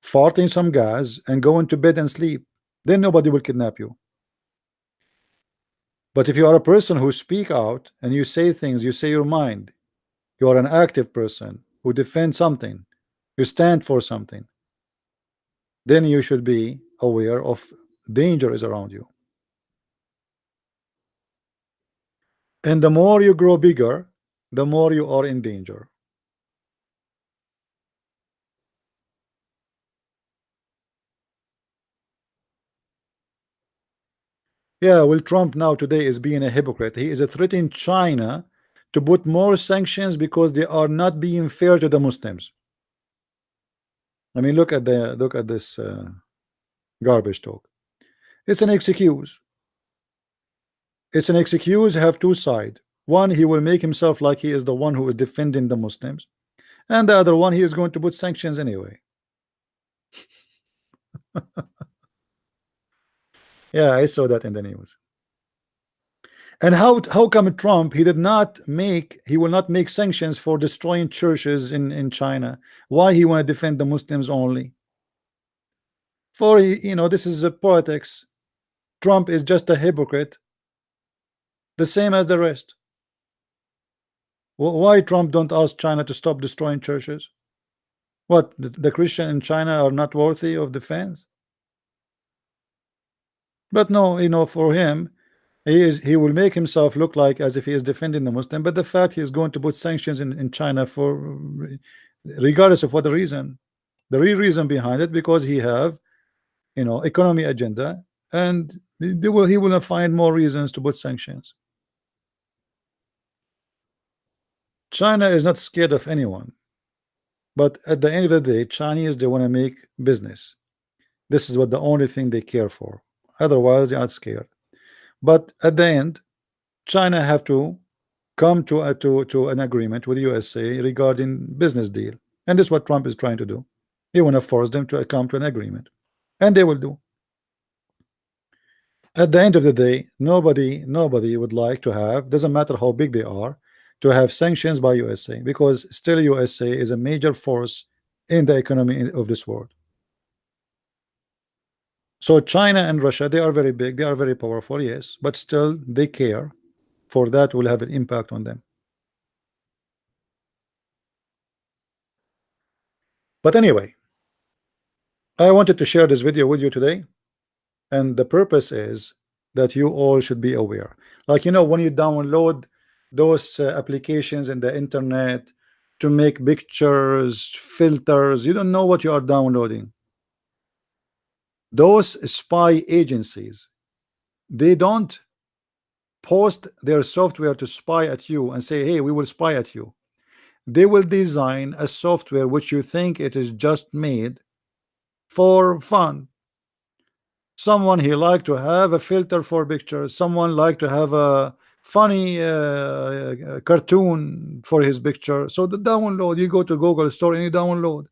farting some gas, and going to bed and sleep. Then nobody will kidnap you. But if you are a person who speak out and you say things, you say your mind, you are an active person who defends something, you stand for something, then you should be aware of danger is around you. And the more you grow bigger, the more you are in danger. Yeah, well, Trump now today is being a hypocrite. He is threatening China to put more sanctions because they are not being fair to the Muslims. I mean, look at this garbage talk. It's an excuse. It's an excuse have two sides. One, he will make himself like he is the one who is defending the Muslims, and the other one, he is going to put sanctions anyway. Yeah, I saw that in the news. And how come Trump he will not make sanctions for destroying churches in China? Why he want to defend the Muslims only? For this is a politics. Trump is just a hypocrite, the same as the rest. Why Trump don't ask China to stop destroying churches? What, the Christian in China are not worthy of defense? But no, for him, he will make himself look like as if he is defending the Muslim, but the fact he is going to put sanctions in China for, regardless of what the reason, the real reason behind it, because he have economy agenda, and he will not find more reasons to put sanctions. China is not scared of anyone, but at the end of the day, Chinese, they want to make business. This is what the only thing they care for. Otherwise, they are not scared. But at the end, China have to come to an agreement with USA regarding business deal, and this is what Trump is trying to do. He want to force them to come to an agreement, and they will do. At the end of the day, nobody would like to have, doesn't matter how big they are, to have sanctions by USA, because still USA is a major force in the economy of this world. So China and Russia, they are very big, they are very powerful, yes, but still they care, for that will have an impact on them. But anyway, I wanted to share this video with you today, and the purpose is that you all should be aware. Like, when you download those applications in the internet to make pictures, filters, you don't know what you are downloading. Those spy agencies, they don't post their software to spy at you and say, hey, we will spy at you. They will design a software which you think it is just made for fun. Someone he like to have a filter for pictures, someone like to have a funny cartoon for his picture. So the download, you go to Google store and you download,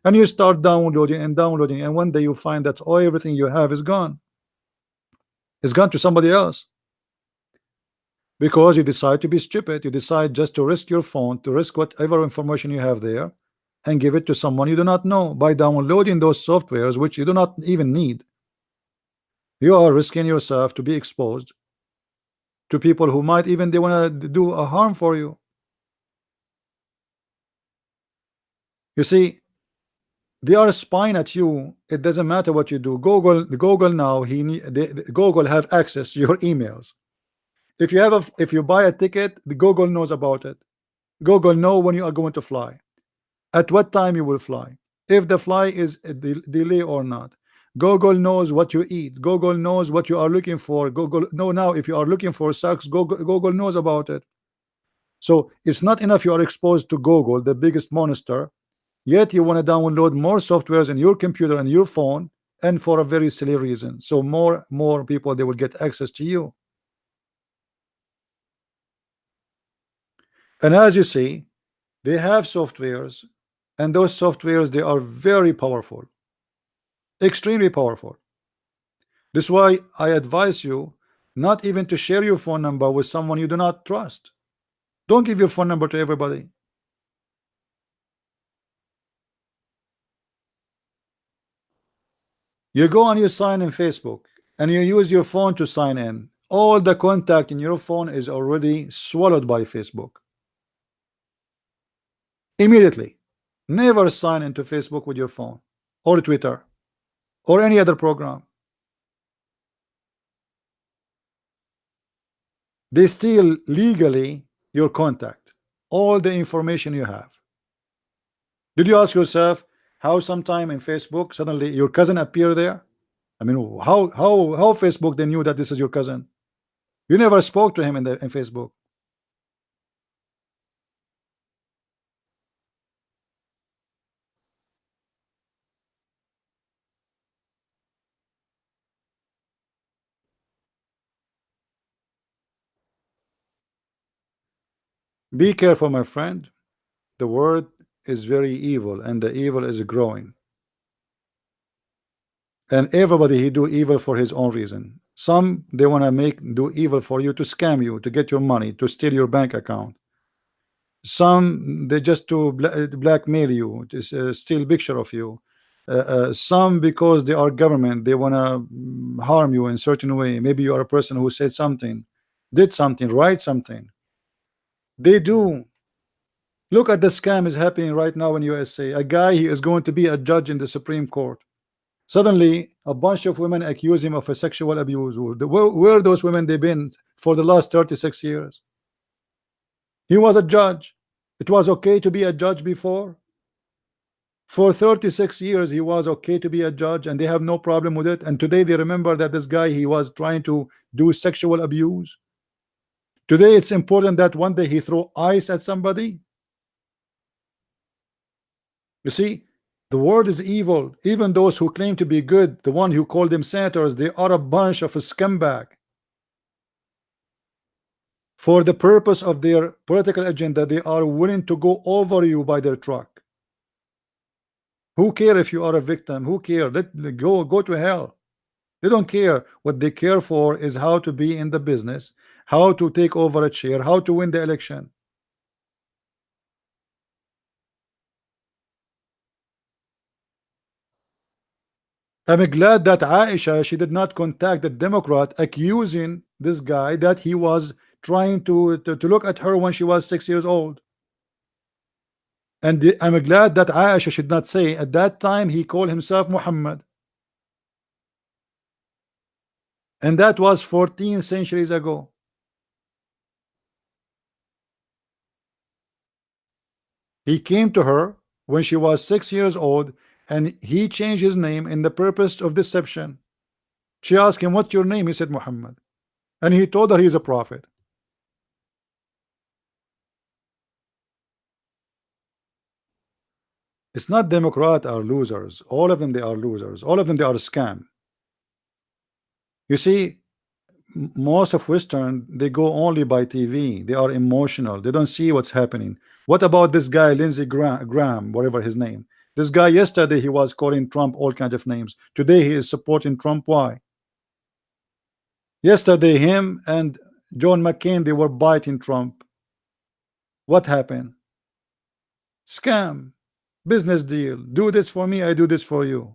and you start downloading and downloading, and one day you find that all everything you have is gone. It's gone to somebody else, because you decide to be stupid. You decide just to risk your phone, to risk whatever information you have there, and give it to someone you do not know by downloading those softwares which you do not even need. You are risking yourself to be exposed to people who might even they want to do a harm for you. You see, they are spying at you. It doesn't matter what you do. Google now, Google have access to your emails. If you buy a ticket, the Google knows about it. Google know when you are going to fly, at what time you will fly, if the fly is a delay or not. Google knows what you eat. Google knows what you are looking for. Google know now if you are looking for sex. Google knows about it. So it's not enough you are exposed to Google, the biggest monster, yet you want to download more softwares in your computer and your phone, and for a very silly reason. So more people, they will get access to you. And as you see, they have softwares, and those softwares, they are very powerful, extremely powerful. This is why I advise you not even to share your phone number with someone you do not trust. Don't give your phone number to everybody. You go and you sign in Facebook, and you use your phone to sign in. All the contact in your phone is already swallowed by Facebook. Immediately. Never sign into Facebook with your phone, or Twitter, or any other program. They steal legally your contact, all the information you have. Did you ask yourself how sometime in Facebook suddenly your cousin appear there? I mean, how Facebook they knew that this is your cousin? You never spoke to him in Facebook. Be careful, my friend. The world is very evil, and the evil is growing. And everybody he do evil for his own reason. Some they want to do evil for you, to scam you, to get your money, to steal your bank account. Some they just to blackmail you, to steal picture of you. Some because they are government, they want to harm you in certain way. Maybe you are a person who said something, did something, write something. They do. Look at the scam is happening right now in USA. A guy, he is going to be a judge in the Supreme Court. Suddenly, a bunch of women accuse him of a sexual abuse. Where those women they've been for the last 36 years? He was a judge. It was okay to be a judge before. For 36 years, he was okay to be a judge, and they have no problem with it. And today they remember that this guy, he was trying to do sexual abuse. Today it's important that one day he throw ice at somebody. You see, the world is evil. Even those who claim to be good, the one who called them senators, they are a bunch of a scumbag. For the purpose of their political agenda, they are willing to go over you by their truck. Who care if you are a victim? Who care? Let go to hell. They don't care. What they care for is how to be in the business, how to take over a chair, how to win the election. I'm glad that Aisha, she did not contact the Democrat accusing this guy that he was trying to look at her when she was 6 years old. And I'm glad that Aisha should not say at that time he called himself Muhammad. And that was 14 centuries ago. He came to her when she was 6 years old, and he changed his name in the purpose of deception. She asked him, "What's your name?" He said, "Muhammad." And he told her he's a prophet. It's not Democrat are losers. All of them, they are losers. All of them, they are a scam. You see, most of Western, they go only by TV. They are emotional. They don't see what's happening. What about this guy, Lindsey Graham, whatever his name? This guy, yesterday he was calling Trump all kinds of names. Today he is supporting Trump. Why? Yesterday him and John McCain, they were biting Trump. What happened? Scam, business deal. Do this for me, I do this for you.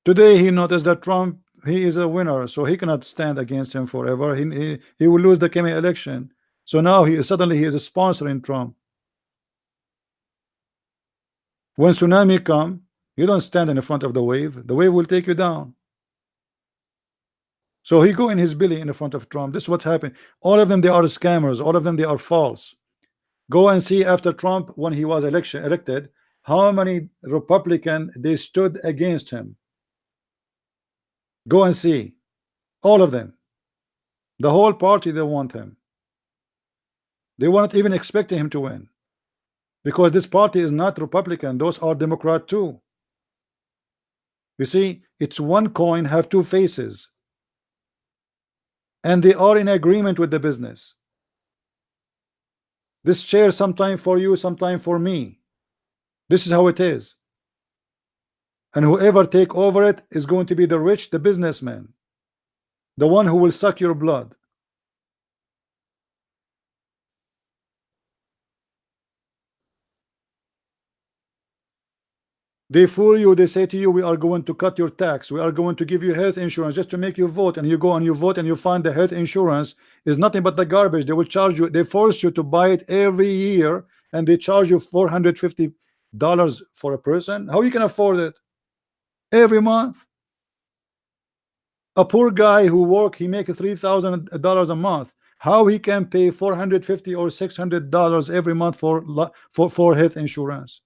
Today he noticed that Trump, he is a winner, so he cannot stand against him forever. He will lose the Kenya election. So now suddenly he is sponsoring Trump. When tsunami come, you don't stand in the front of the wave. The wave will take you down. So he go in his belly in the front of Trump. This is what's happened. All of them, they are scammers. All of them, they are false. Go and see after Trump, when he was elected, how many Republican they stood against him. Go and see. All of them. The whole party, they want him. They weren't even expecting him to win. Because this party is not Republican. Those are Democrat too. You see, it's one coin have two faces. And they are in agreement with the business. This share sometime for you, sometime for me. This is how it is. And whoever take over it is going to be the rich, the businessman, the one who will suck your blood. They fool you. They say to you, we are going to cut your tax, we are going to give you health insurance just to make you vote, and you go and you vote and you find the health insurance is nothing but the garbage. They will charge you, they force you to buy it every year, and they charge you $450 for a person. How you can afford it every month? A poor guy who work, he make $3,000 a month. How he can pay $450 or $600 every month for health insurance?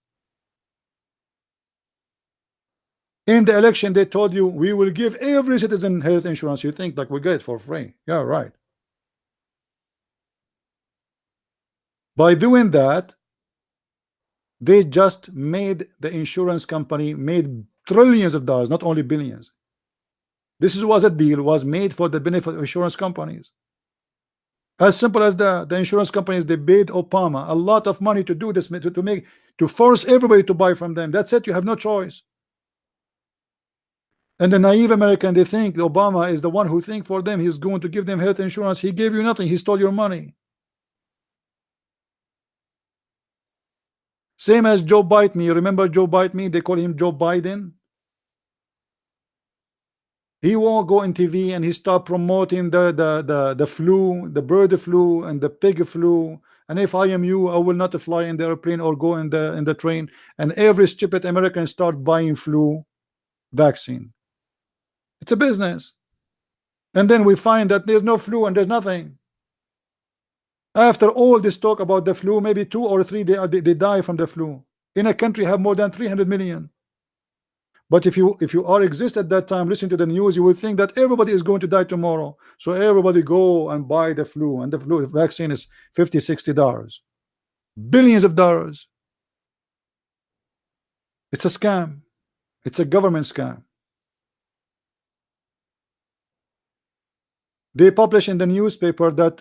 In the election, they told you we will give every citizen health insurance. You think like we get it for free? Yeah, right. By doing that, they just made the insurance company made trillions of dollars, not only billions. This was a deal was made for the benefit of insurance companies. As simple as that. The insurance companies, they paid Obama a lot of money to do this, to force everybody to buy from them. That's it. You have no choice. And the naive American, they think Obama is the one who think for them. He's going to give them health insurance. He gave you nothing. He stole your money. Same as Joe Bite Me. Remember Joe Bite Me? They call him Joe Biden. He won't go in TV and he start promoting the flu, the bird flu and the pig flu. And if I am you, I will not fly in the airplane or go in the train. And every stupid American start buying flu vaccine. It's a business. And then we find that there's no flu and there's nothing. After all this talk about the flu, maybe 2 or 3 they die from the flu. In a country have more than 300 million. But if you are exist at that time, listen to the news, you will think that everybody is going to die tomorrow. So everybody go and buy the flu, and the flu vaccine is $50-$60. Billions of dollars. It's a scam. It's a government scam. They publish in the newspaper that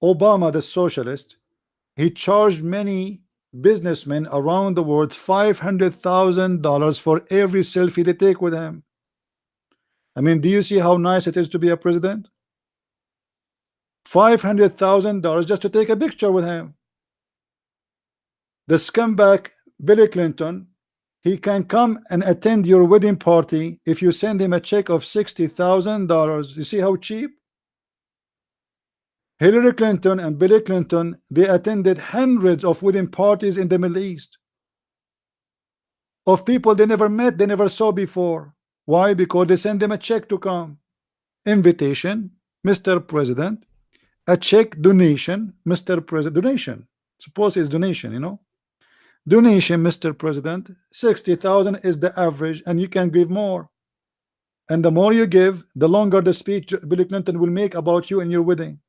Obama, the socialist, he charged many businessmen around the world $500,000 for every selfie they take with him. I mean, do you see how nice it is to be a president? $500,000 just to take a picture with him. The scumbag Bill Clinton, he can come and attend your wedding party if you send him a check of $60,000. You see how cheap? Hillary Clinton and Bill Clinton, they attended hundreds of wedding parties in the Middle East of people they never met, they never saw before. Why? Because they send them a check to come. Invitation, Mr. President. A check, donation, Mr. President. Donation. Suppose it's donation, you know. Donation, Mr. President. 60,000 is the average, and you can give more. And the more you give, the longer the speech Bill Clinton will make about you and your wedding.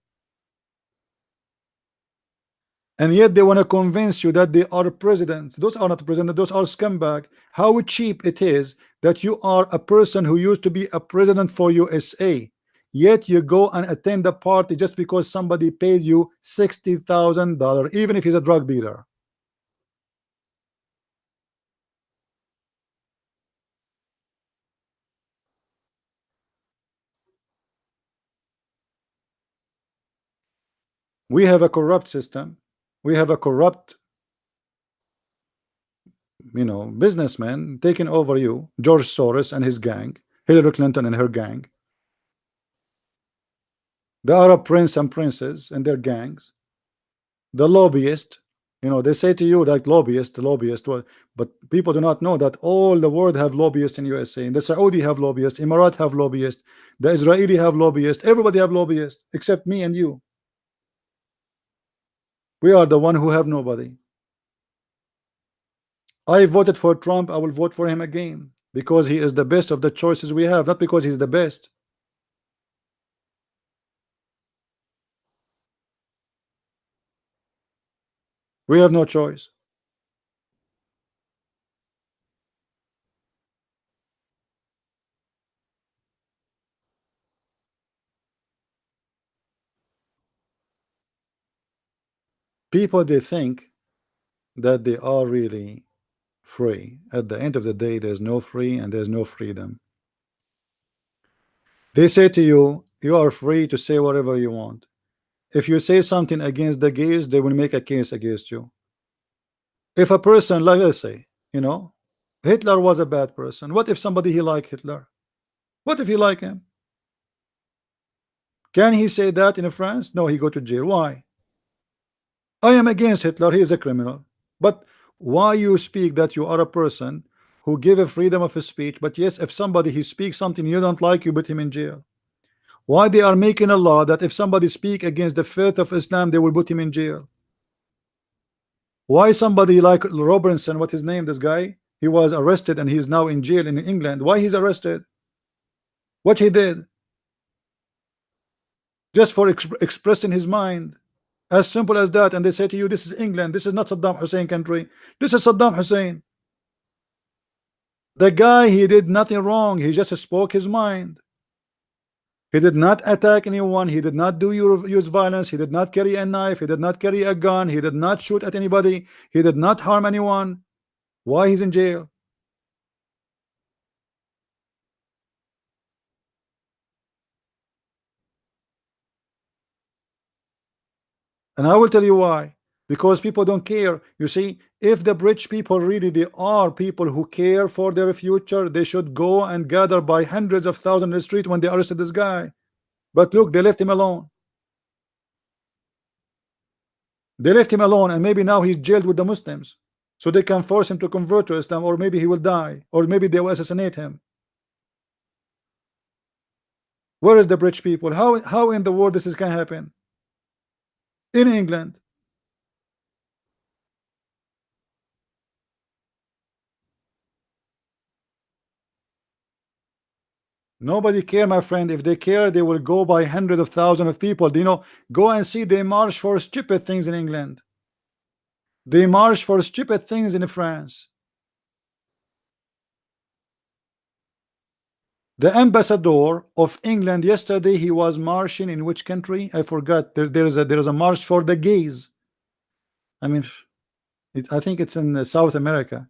and yet they want to convince you that they are presidents. Those are not presidents, those are scumbag. How cheap it is that you are a person who used to be a president for USA, yet you go and attend a party just because somebody paid you $60,000, even if he's a drug dealer. We have a corrupt system. We have a corrupt, businessman taking over you, George Soros and his gang, Hillary Clinton and her gang, the Arab prince and princess and their gangs, the lobbyist. They say to you that lobbyist, well, but people do not know that all the world have lobbyists in USA, and the Saudi have lobbyists, Emirat have lobbyists, the Israeli have lobbyists, everybody have lobbyists except me and you. We are the one who have nobody. I voted for Trump. I will vote for him again because he is the best of the choices we have, not because he's the best. We have no choice. People, they think that they are really free. At the end of the day, there's no free and there's no freedom. They say to you, you are free to say whatever you want. If you say something against the gays, they will make a case against you. If a person, like, let's say, Hitler was a bad person. What if somebody he like Hitler? What if he like him? Can he say that in France? No, he go to jail. Why? I am against Hitler. He is a criminal. But why you speak that you are a person who give a freedom of speech? But yes, if somebody he speaks something you don't like, you put him in jail. Why they are making a law that if somebody speak against the faith of Islam, they will put him in jail? Why somebody like Robinson, what his name, this guy, he was arrested and he is now in jail in England. Why he's arrested? What he did? Just for expressing his mind. As simple as that. And they say to you, this is England, this is not Saddam Hussein country, this is Saddam Hussein. The guy, he did nothing wrong, he just spoke his mind. He did not attack anyone, he did not use violence, he did not carry a knife, he did not carry a gun, he did not shoot at anybody, he did not harm anyone. Why he's in jail? And I will tell you why. Because people don't care. You see, if the rich people really they are people who care for their future, they should go and gather by hundreds of thousands in the street when they arrested this guy. But look, they left him alone. They left him alone, and maybe now he's jailed with the Muslims, so they can force him to convert to Islam, or maybe he will die, or maybe they will assassinate him. Where is the rich people? How in the world this can happen? In England. Nobody care, my friend. If they care, they will go by hundreds of thousands of people. Go and see they march for stupid things in England. They march for stupid things in France. The ambassador of England yesterday, he was marching in which country? I forgot. There is a march for the gays. I mean, I think it's in South America.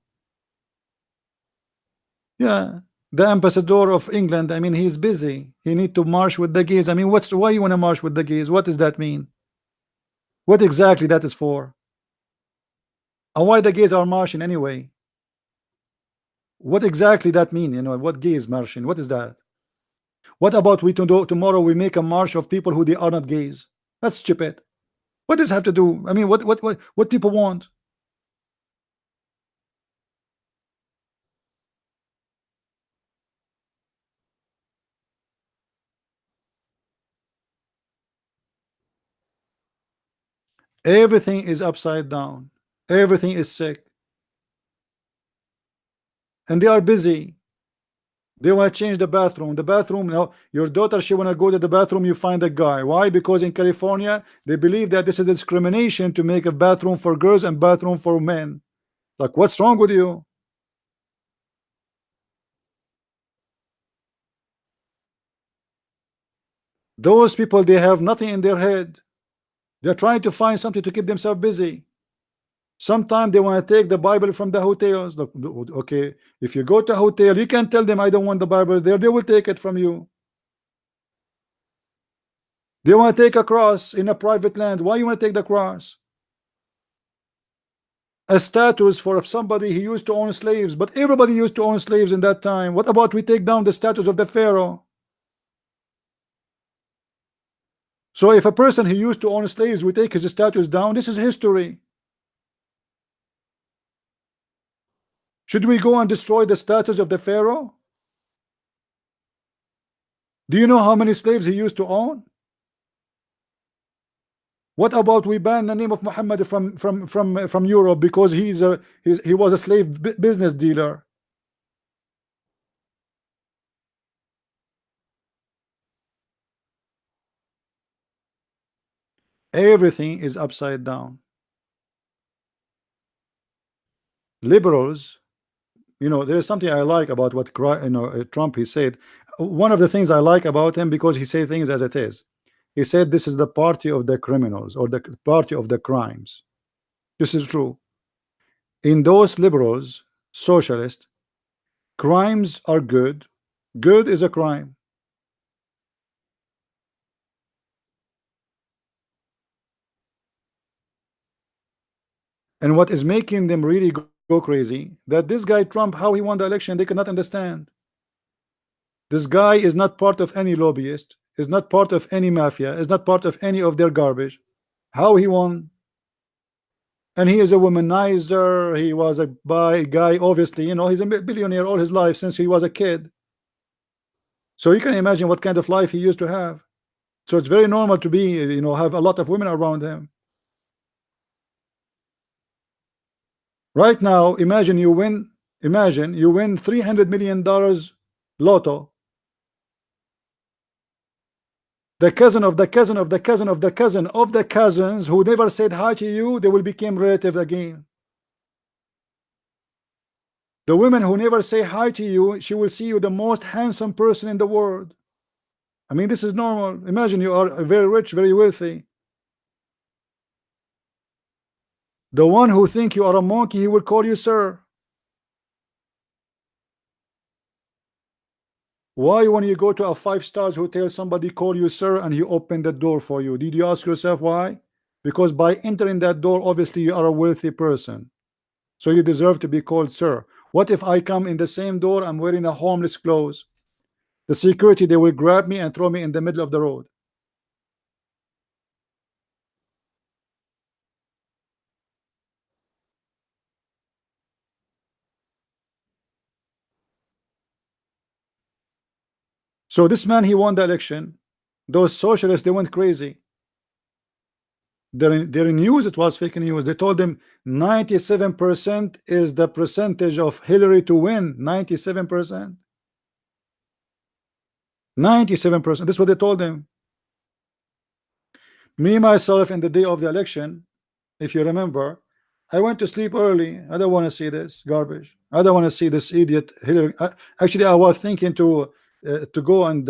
Yeah, the ambassador of England. I mean, he's busy. He need to march with the gays. I mean, why you want to march with the gays? What does that mean? What exactly that is for? And why the gays are marching anyway? What exactly that mean? What gays marching? What is that? What about we tomorrow we make a march of people who they are not gays? That's stupid. What does it have to do? I mean, what people want? Everything is upside down. Everything is sick. And they are busy. They want to change the bathroom. The bathroom, now your daughter, she want to go to the bathroom, you find a guy. Why? Because in California, they believe that this is discrimination to make a bathroom for girls and bathroom for men. Like, what's wrong with you? Those people, they have nothing in their head. They're trying to find something to keep themselves busy. Sometimes they want to take the Bible from the hotels. Look, okay, if you go to a hotel, you can tell them I don't want the Bible there. They will take it from you. They want to take a cross in a private land. Why you want to take the cross? A status for somebody who used to own slaves, but everybody used to own slaves in that time. What about we take down the status of the Pharaoh? So if a person who used to own slaves, we take his status down, this is history. Should we go and destroy the status of the Pharaoh? Do you know how many slaves he used to own? What about we ban the name of Muhammad from Europe because he was a slave business dealer? Everything is upside down. Liberals, you know, there is something I like about what Trump he said. One of the things I like about him, because he said things as it is. He said this is the party of the criminals, or the party of the crimes. This is true. In those liberals, socialists, crimes are good. Good is a crime. And what is making them really go crazy, that this guy Trump, how he won the election, they cannot understand. This guy is not part of any lobbyist, is not part of any mafia, is not part of any of their garbage. How he won? And he is a womanizer. He was a guy, obviously, you know, he's a billionaire all his life since he was a kid. So you can imagine what kind of life he used to have. So it's very normal to be, you know, have a lot of women around him. Right now, imagine you win $300 million lotto. The cousin of the cousin of the cousin of the cousin of the cousins who never said hi to you, they will become relatives again. The women who never say hi to you, she will see you the most handsome person in the world. I mean, this is normal. Imagine you are very rich, very wealthy. The one who think you are a monkey, he will call you sir. Why, when you go to a 5-star hotel, somebody call you sir and he opened the door for you? Did you ask yourself why? Because by entering that door, obviously you are a wealthy person, so you deserve to be called sir. What if I come in the same door, I'm wearing a homeless clothes? The security, they will grab me and throw me in the middle of the road. So this man, he won the election. Those socialists, they went crazy. Their news, it was fake news. They told them 97% is the percentage of Hillary to win. 97%. 97%. That's what they told them. Me myself, in the day of the election, if you remember, I went to sleep early. I don't want to see this garbage. I don't want to see this idiot Hillary. Actually, I was thinking to go and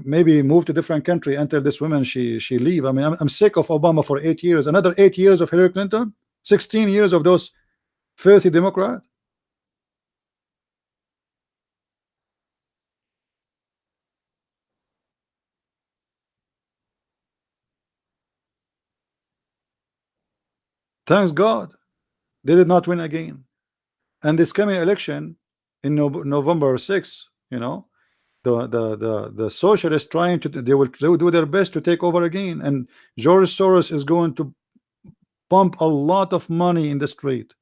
maybe move to different country until this woman she leave. I mean, I'm sick of Obama for 8 years. Another 8 years of Hillary Clinton. 16 years of those filthy Democrat. Thanks God, they did not win again. And this coming election in November 6th, you know, the socialists trying to, they will do their best to take over again, and George Soros is going to pump a lot of money in the street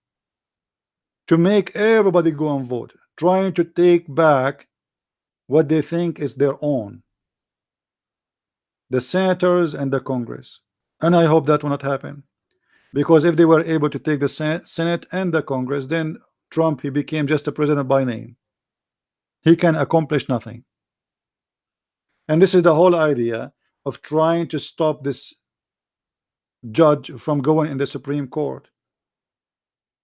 to make everybody go and vote, trying to take back what they think is their own, the senators and the Congress. And I hope that will not happen, because if they were able to take the Senate and the Congress, then Trump, he became just a president by name. He can accomplish nothing. And this is the whole idea of trying to stop this judge from going in the Supreme Court.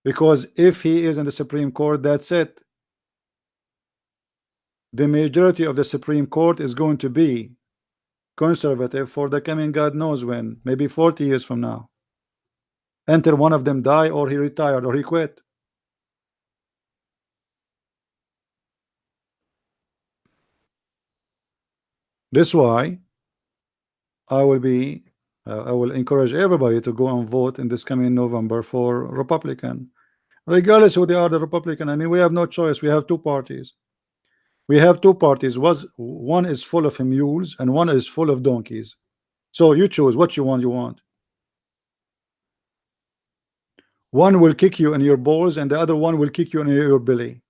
Because if he is in the Supreme Court, that's it. The majority of the Supreme Court is going to be conservative for the coming God knows when, maybe 40 years from now, until one of them die or he retired or he quit. This why I will encourage everybody to go and vote in this coming November for Republican, regardless who they are. The Republican, I mean, we have no choice. We have two parties. One is full of mules and one is full of donkeys. So you choose what you want. One will kick you in your balls and the other one will kick you in your belly.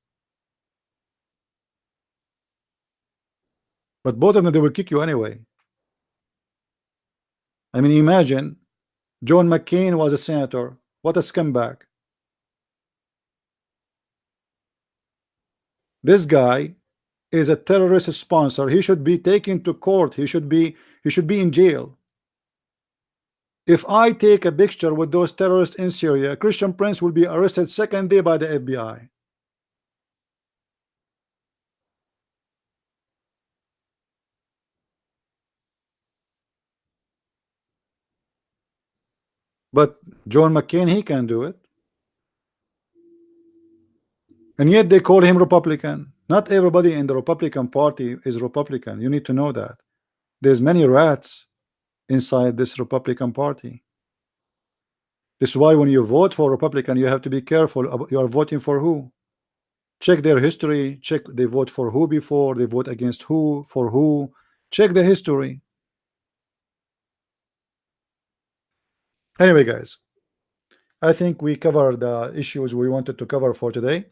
But both of them, they will kick you anyway. I mean, imagine John McCain was a senator. What a scumbag. This guy is a terrorist sponsor. He should be taken to court. He should be in jail. If I take a picture with those terrorists in Syria, Christian Prince will be arrested second day by the FBI. But John McCain, he can do it. And yet they call him Republican. Not everybody in the Republican Party is Republican. You need to know that. There's many rats inside this Republican Party. This is why when you vote for Republican, you have to be careful about you are voting for who. Check their history. Check they vote for who before, they vote against who, for who. Check the history. Anyway, guys, I think we covered the issues we wanted to cover for today.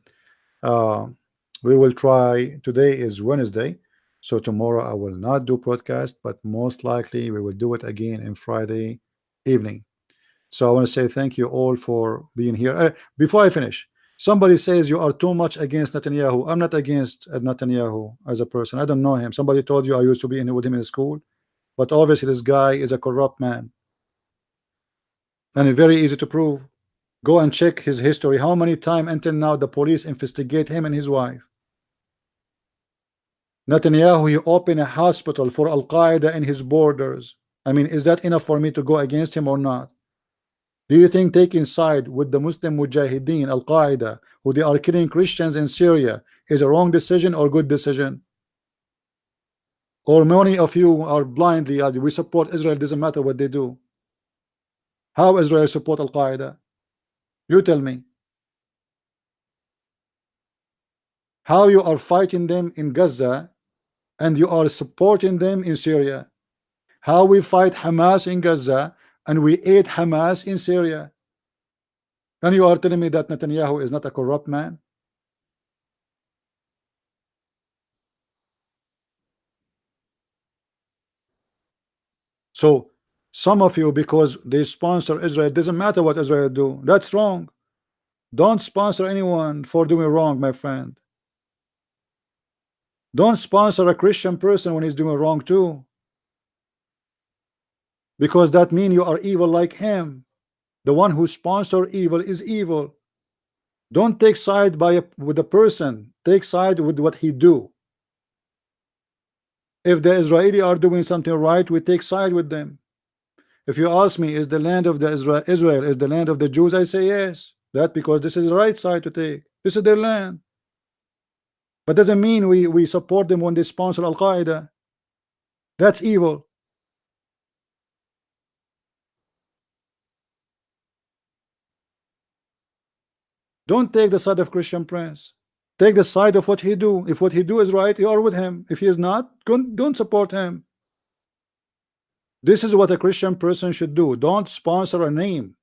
We will try. Today is Wednesday, so tomorrow I will not do podcast, but most likely we will do it again in Friday evening. So I want to say thank you all for being here. Before I finish, somebody says you are too much against Netanyahu. I'm not against Netanyahu as a person. I don't know him. Somebody told you I used to be with him in school, but obviously this guy is a corrupt man, and it's very easy to prove. Go and check his history. How many times until now the police investigate him and his wife? Netanyahu, he opened a hospital for Al-Qaeda in his borders. I mean, is that enough for me to go against him or not? Do you think taking side with the Muslim Mujahideen, Al-Qaeda, who they are killing Christians in Syria, is a wrong decision or good decision? Or many of you are blindly, we support Israel, doesn't matter what they do. How Israel support Al-Qaeda? You tell me. How you are fighting them in Gaza and you are supporting them in Syria? How we fight Hamas in Gaza and we aid Hamas in Syria? And you are telling me that Netanyahu is not a corrupt man? So some of you, because they sponsor Israel, doesn't matter what Israel do. That's wrong. Don't sponsor anyone for doing wrong, my friend. Don't sponsor a Christian person when he's doing wrong too, because that means you are evil like him. The one who sponsor evil is evil. Don't take side with the person. Take side with what he do. If the Israeli are doing something right, we take side with them. If you ask me, is the land of the Israel is the land of the Jews? I say yes. That because this is the right side to take. This is their land. But doesn't mean we support them when they sponsor Al-Qaeda. That's evil. Don't take the side of Christian Prince. Take the side of what he do. If what he do is right, you are with him. If he is not, don't support him. This is what a Christian person should do. Don't sponsor a name.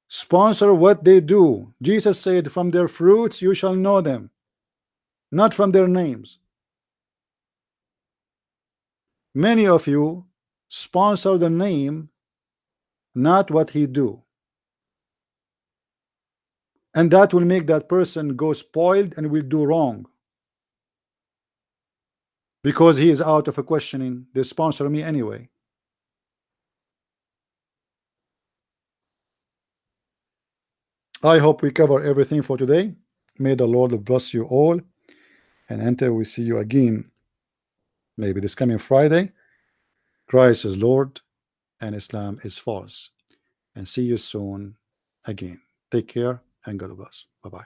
Sponsor what they do. Jesus said, from their fruits you shall know them, not from their names. Many of you sponsor the name, not what he do. and that will make that person go spoiled and will do wrong, because he is out of a questioning. They sponsor me anyway. I hope we cover everything for today. May the Lord bless you all, and until we see you again, maybe this coming Friday. Christ is Lord and Islam is false. And see you soon again. Take care and God bless. Bye-bye.